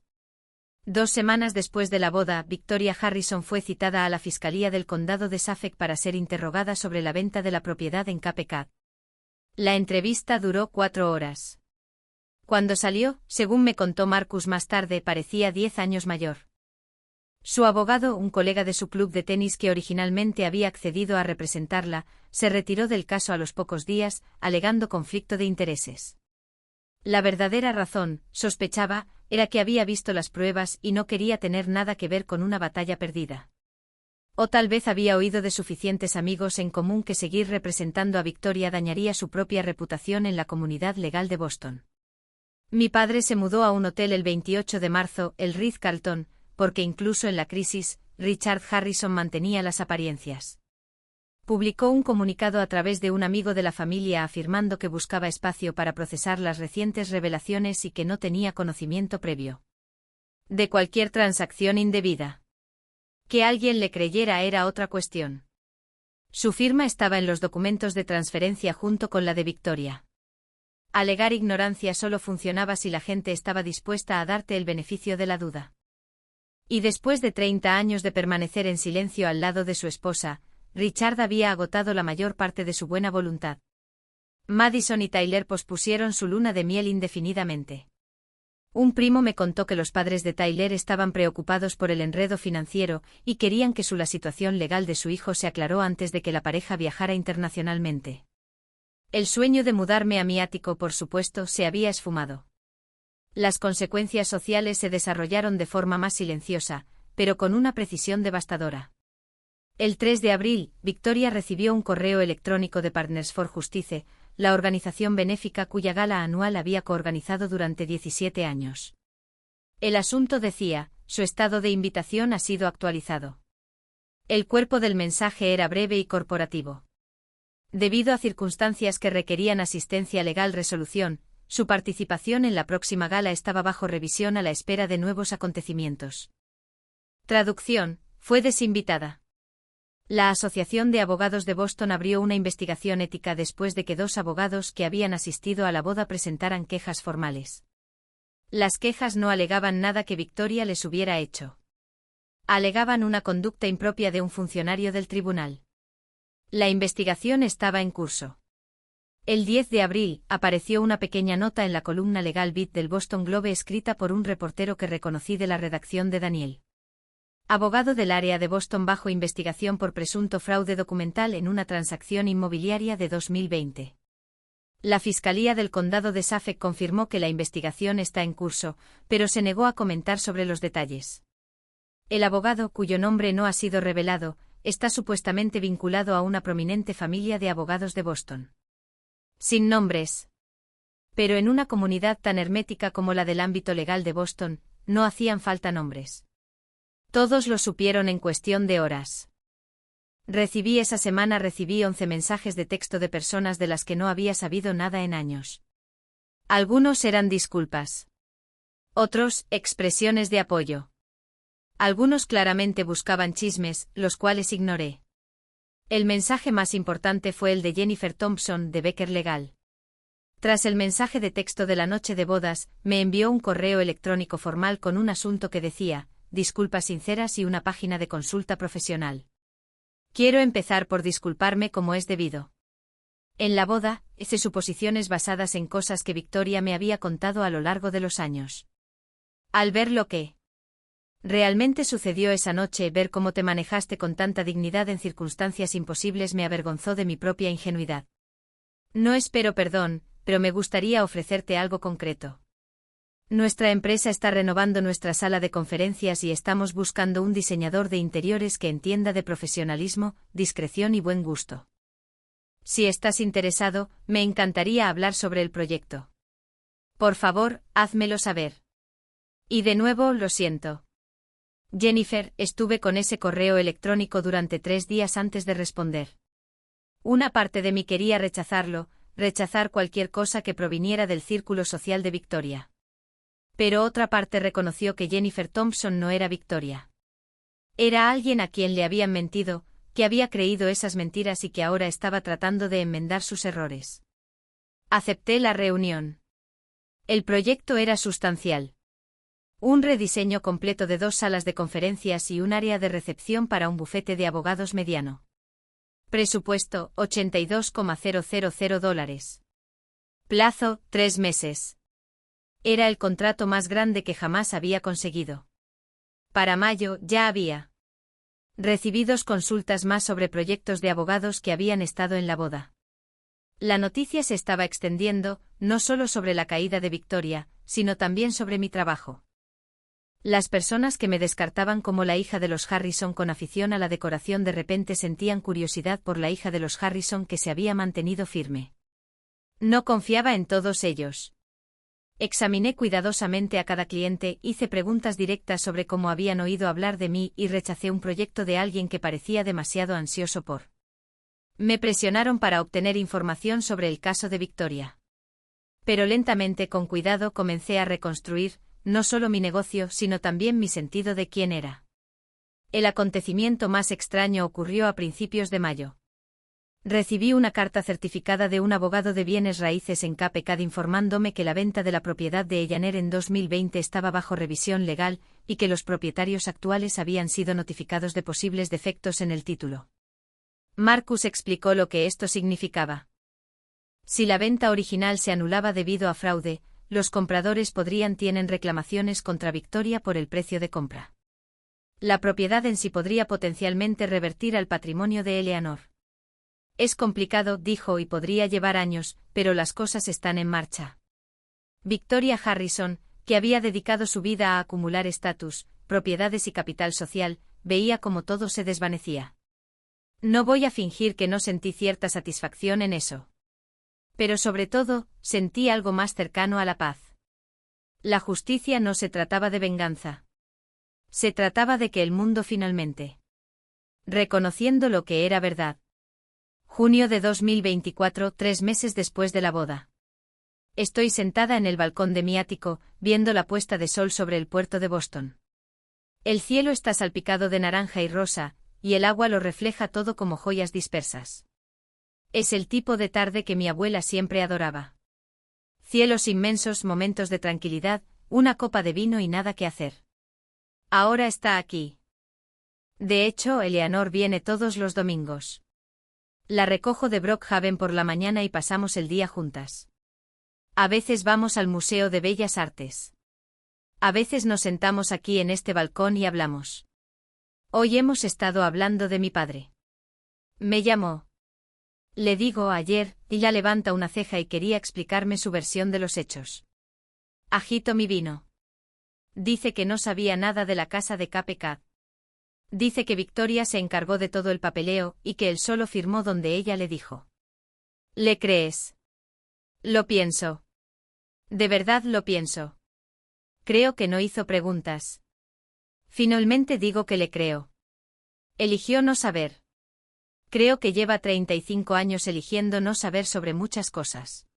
2 semanas después de la boda, Victoria Harrison fue citada a la Fiscalía del Condado de Suffolk para ser interrogada sobre la venta de la propiedad en Cape Cod. La entrevista duró 4 horas. Cuando salió, según me contó Marcus más tarde, parecía 10 años mayor. Su abogado, un colega de su club de tenis que originalmente había accedido a representarla, se retiró del caso a los pocos días, alegando conflicto de intereses. La verdadera razón, sospechaba, era que había visto las pruebas y no quería tener nada que ver con una batalla perdida. O tal vez había oído de suficientes amigos en común que seguir representando a Victoria dañaría su propia reputación en la comunidad legal de Boston. Mi padre se mudó a un hotel el 28 de marzo, el Ritz-Carlton, porque incluso en la crisis, Richard Harrison mantenía las apariencias. Publicó un comunicado a través de un amigo de la familia afirmando que buscaba espacio para procesar las recientes revelaciones y que no tenía conocimiento previo de cualquier transacción indebida. Que alguien le creyera era otra cuestión. Su firma estaba en los documentos de transferencia junto con la de Victoria. Alegar ignorancia solo funcionaba si la gente estaba dispuesta a darte el beneficio de la duda. Y después de 30 años de permanecer en silencio al lado de su esposa, Richard había agotado la mayor parte de su buena voluntad. Madison y Tyler pospusieron su luna de miel indefinidamente. Un primo me contó que los padres de Tyler estaban preocupados por el enredo financiero y querían que la situación legal de su hijo se aclaró antes de que la pareja viajara internacionalmente. El sueño de mudarme a mi ático, por supuesto, se había esfumado. Las consecuencias sociales se desarrollaron de forma más silenciosa, pero con una precisión devastadora. El 3 de abril, Victoria recibió un correo electrónico de Partners for Justice, la organización benéfica cuya gala anual había coorganizado durante 17 años. El asunto decía: su estado de invitación ha sido actualizado. El cuerpo del mensaje era breve y corporativo. Debido a circunstancias que requerían asistencia legal resolución, su participación en la próxima gala estaba bajo revisión a la espera de nuevos acontecimientos. Traducción: fue desinvitada. La Asociación de Abogados de Boston abrió una investigación ética después de que 2 abogados que habían asistido a la boda presentaran quejas formales. Las quejas no alegaban nada que Victoria les hubiera hecho. Alegaban una conducta impropia de un funcionario del tribunal. La investigación estaba en curso. El 10 de abril, apareció una pequeña nota en la columna Legal Beat del Boston Globe escrita por un reportero que reconocí de la redacción de Daniel. Abogado del área de Boston bajo investigación por presunto fraude documental en una transacción inmobiliaria de 2020. La Fiscalía del Condado de Suffolk confirmó que la investigación está en curso, pero se negó a comentar sobre los detalles. El abogado, cuyo nombre no ha sido revelado, está supuestamente vinculado a una prominente familia de abogados de Boston. Sin nombres. Pero en una comunidad tan hermética como la del ámbito legal de Boston, no hacían falta nombres. Todos lo supieron en cuestión de horas. Esa semana recibí 11 mensajes de texto de personas de las que no había sabido nada en años. Algunos eran disculpas. Otros, expresiones de apoyo. Algunos claramente buscaban chismes, los cuales ignoré. El mensaje más importante fue el de Jennifer Thompson, de Becker Legal. Tras el mensaje de texto de la noche de bodas, me envió un correo electrónico formal con un asunto que decía, disculpas sinceras y una página de consulta profesional. Quiero empezar por disculparme como es debido. En la boda, hice suposiciones basadas en cosas que Victoria me había contado a lo largo de los años. Al ver lo que realmente sucedió esa noche, ver cómo te manejaste con tanta dignidad en circunstancias imposibles me avergonzó de mi propia ingenuidad. No espero perdón, pero me gustaría ofrecerte algo concreto. Nuestra empresa está renovando nuestra sala de conferencias y estamos buscando un diseñador de interiores que entienda de profesionalismo, discreción y buen gusto. Si estás interesado, me encantaría hablar sobre el proyecto. Por favor, házmelo saber. Y de nuevo, lo siento. Jennifer, estuve con ese correo electrónico durante 3 días antes de responder. Una parte de mí quería rechazarlo, rechazar cualquier cosa que proviniera del círculo social de Victoria. Pero otra parte reconoció que Jennifer Thompson no era Victoria. Era alguien a quien le habían mentido, que había creído esas mentiras y que ahora estaba tratando de enmendar sus errores. Acepté la reunión. El proyecto era sustancial. Un rediseño completo de 2 salas de conferencias y un área de recepción para un bufete de abogados mediano. Presupuesto, $82,000. Plazo, 3 meses. Era el contrato más grande que jamás había conseguido. Para mayo, ya había recibido consultas más sobre proyectos de abogados que habían estado en la boda. La noticia se estaba extendiendo, no solo sobre la caída de Victoria, sino también sobre mi trabajo. Las personas que me descartaban como la hija de los Harrison con afición a la decoración de repente sentían curiosidad por la hija de los Harrison que se había mantenido firme. No confiaba en todos ellos. Examiné cuidadosamente a cada cliente, hice preguntas directas sobre cómo habían oído hablar de mí y rechacé un proyecto de alguien que parecía demasiado ansioso por. Me presionaron para obtener información sobre el caso de Victoria. Pero lentamente, con cuidado, comencé a reconstruir, no solo mi negocio, sino también mi sentido de quién era. El acontecimiento más extraño ocurrió a principios de mayo. Recibí una carta certificada de un abogado de bienes raíces en Cape Cod informándome que la venta de la propiedad de Ellaner en 2020 estaba bajo revisión legal y que los propietarios actuales habían sido notificados de posibles defectos en el título. Marcus explicó lo que esto significaba. Si la venta original se anulaba debido a fraude, los compradores tienen reclamaciones contra Victoria por el precio de compra. La propiedad en sí podría potencialmente revertir al patrimonio de Eleanor. Es complicado, dijo, y podría llevar años, pero las cosas están en marcha. Victoria Harrison, que había dedicado su vida a acumular estatus, propiedades y capital social, veía cómo todo se desvanecía. No voy a fingir que no sentí cierta satisfacción en eso. Pero sobre todo, sentí algo más cercano a la paz. La justicia no se trataba de venganza. Se trataba de que el mundo finalmente, reconociendo lo que era verdad. Junio de 2024, 3 meses después de la boda. Estoy sentada en el balcón de mi ático, viendo la puesta de sol sobre el puerto de Boston. El cielo está salpicado de naranja y rosa, y el agua lo refleja todo como joyas dispersas. Es el tipo de tarde que mi abuela siempre adoraba. Cielos inmensos, momentos de tranquilidad, una copa de vino y nada que hacer. Ahora está aquí. De hecho, Eleanor viene todos los domingos. La recojo de Brookhaven por la mañana y pasamos el día juntas. A veces vamos al Museo de Bellas Artes. A veces nos sentamos aquí en este balcón y hablamos. Hoy hemos estado hablando de mi padre. Me llamó. Le digo ayer, y ella levanta una ceja y quería explicarme su versión de los hechos. Agito mi vino. Dice que no sabía nada de la casa de Cape Cod. Dice que Victoria se encargó de todo el papeleo y que él solo firmó donde ella le dijo. ¿Le crees? Lo pienso. De verdad lo pienso. Creo que no hizo preguntas. Finalmente digo que le creo. Eligió no saber. Creo que lleva 35 años eligiendo no saber sobre muchas cosas.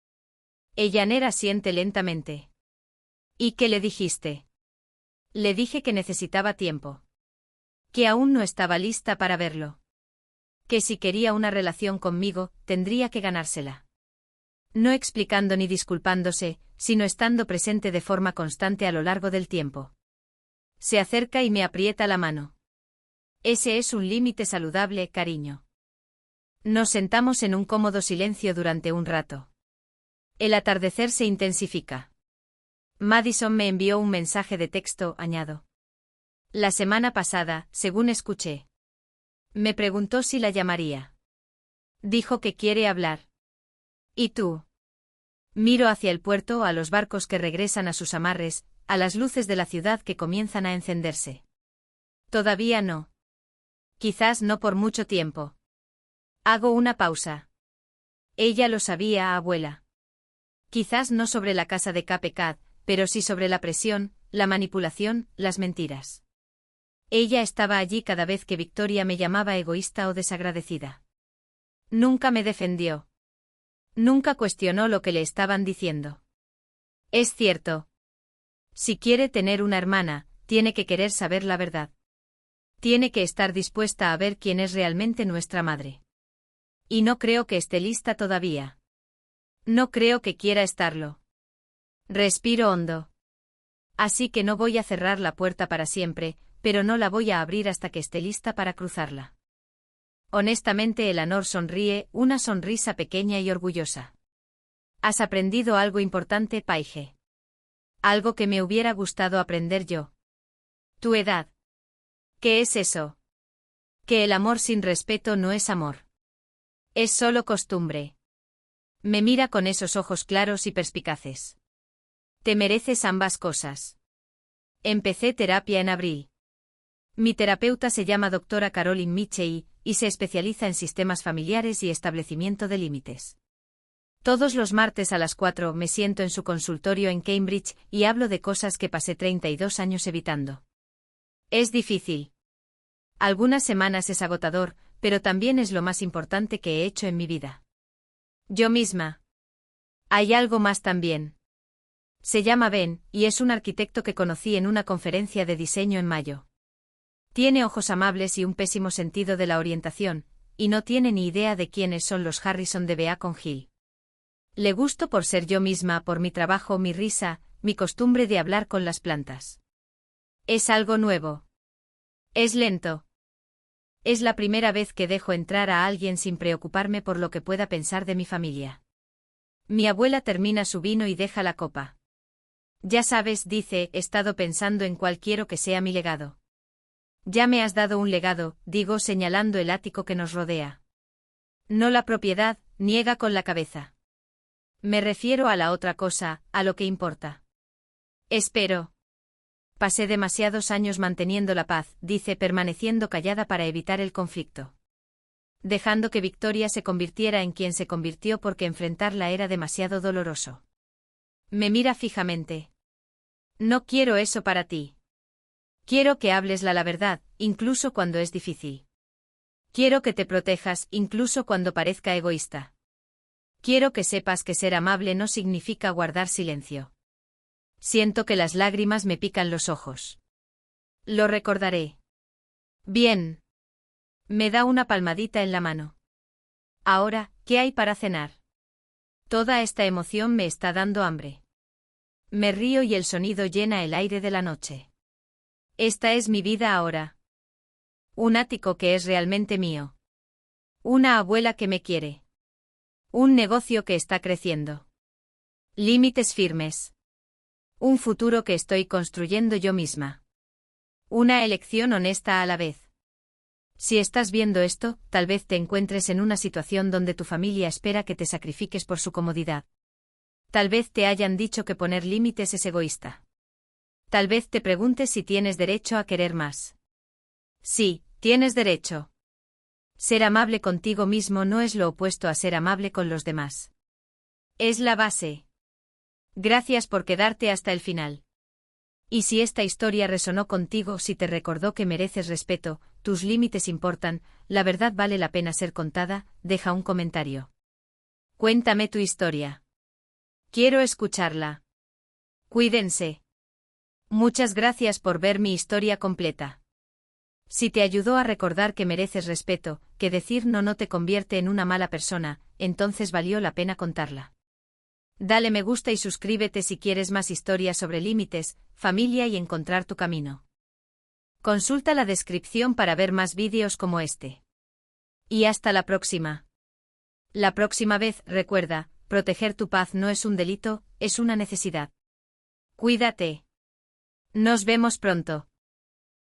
Ellaner asiente lentamente. ¿Y qué le dijiste? Le dije que necesitaba tiempo. Que aún no estaba lista para verlo. Que si quería una relación conmigo, tendría que ganársela. No explicando ni disculpándose, sino estando presente de forma constante a lo largo del tiempo. Se acerca y me aprieta la mano. Ese es un límite saludable, cariño. Nos sentamos en un cómodo silencio durante un rato. El atardecer se intensifica. Madison me envió un mensaje de texto, añado. La semana pasada, según escuché. Me preguntó si la llamaría. Dijo que quiere hablar. ¿Y tú? Miro hacia el puerto, a los barcos que regresan a sus amarres, a las luces de la ciudad que comienzan a encenderse. Todavía no. Quizás no por mucho tiempo. Hago una pausa. Ella lo sabía, abuela. Quizás no sobre la casa de Cape Cod, pero sí sobre la presión, la manipulación, las mentiras. Ella estaba allí cada vez que Victoria me llamaba egoísta o desagradecida. Nunca me defendió. Nunca cuestionó lo que le estaban diciendo. Es cierto. Si quiere tener una hermana, tiene que querer saber la verdad. Tiene que estar dispuesta a ver quién es realmente nuestra madre. Y no creo que esté lista todavía. No creo que quiera estarlo. Respiro hondo. Así que no voy a cerrar la puerta para siempre, pero no la voy a abrir hasta que esté lista para cruzarla. Honestamente, Eleanor sonríe, una sonrisa pequeña y orgullosa. Has aprendido algo importante, Paige. Algo que me hubiera gustado aprender yo. Tu edad. ¿Qué es eso? Que el amor sin respeto no es amor. Es solo costumbre. Me mira con esos ojos claros y perspicaces. Te mereces ambas cosas. Empecé terapia en abril. Mi terapeuta se llama doctora Caroline Michei, y se especializa en sistemas familiares y establecimiento de límites. Todos los martes a las 4 me siento en su consultorio en Cambridge y hablo de cosas que pasé 32 años evitando. Es difícil. Algunas semanas es agotador, pero también es lo más importante que he hecho en mi vida. Yo misma. Hay algo más también. Se llama Ben, y es un arquitecto que conocí en una conferencia de diseño en mayo. Tiene ojos amables y un pésimo sentido de la orientación, y no tiene ni idea de quiénes son los Harrison de Beacon Hill. Le gusto por ser yo misma, por mi trabajo, mi risa, mi costumbre de hablar con las plantas. Es algo nuevo. Es lento. Es la primera vez que dejo entrar a alguien sin preocuparme por lo que pueda pensar de mi familia. Mi abuela termina su vino y deja la copa. Ya sabes, dice, he estado pensando en cuál quiero que sea mi legado. Ya me has dado un legado, digo señalando el ático que nos rodea. No la propiedad, niega con la cabeza. Me refiero a la otra cosa, a lo que importa. Espero. Pasé demasiados años manteniendo la paz, dice, permaneciendo callada para evitar el conflicto. Dejando que Victoria se convirtiera en quien se convirtió porque enfrentarla era demasiado doloroso. Me mira fijamente. No quiero eso para ti. Quiero que hables la verdad, incluso cuando es difícil. Quiero que te protejas, incluso cuando parezca egoísta. Quiero que sepas que ser amable no significa guardar silencio. Siento que las lágrimas me pican los ojos. Lo recordaré. Bien. Me da una palmadita en la mano. Ahora, ¿qué hay para cenar? Toda esta emoción me está dando hambre. Me río y el sonido llena el aire de la noche. Esta es mi vida ahora. Un ático que es realmente mío. Una abuela que me quiere. Un negocio que está creciendo. Límites firmes. Un futuro que estoy construyendo yo misma. Una elección honesta a la vez. Si estás viendo esto, tal vez te encuentres en una situación donde tu familia espera que te sacrifiques por su comodidad. Tal vez te hayan dicho que poner límites es egoísta. Tal vez te preguntes si tienes derecho a querer más. Sí, tienes derecho. Ser amable contigo mismo no es lo opuesto a ser amable con los demás. Es la base. Gracias por quedarte hasta el final. Y si esta historia resonó contigo, si te recordó que mereces respeto, tus límites importan, la verdad vale la pena ser contada, deja un comentario. Cuéntame tu historia. Quiero escucharla. Cuídense. Muchas gracias por ver mi historia completa. Si te ayudó a recordar que mereces respeto, que decir no te convierte en una mala persona, entonces valió la pena contarla. Dale me gusta y suscríbete si quieres más historias sobre límites, familia y encontrar tu camino. Consulta la descripción para ver más vídeos como este. Y hasta la próxima. La próxima vez, recuerda, proteger tu paz no es un delito, es una necesidad. Cuídate. Nos vemos pronto.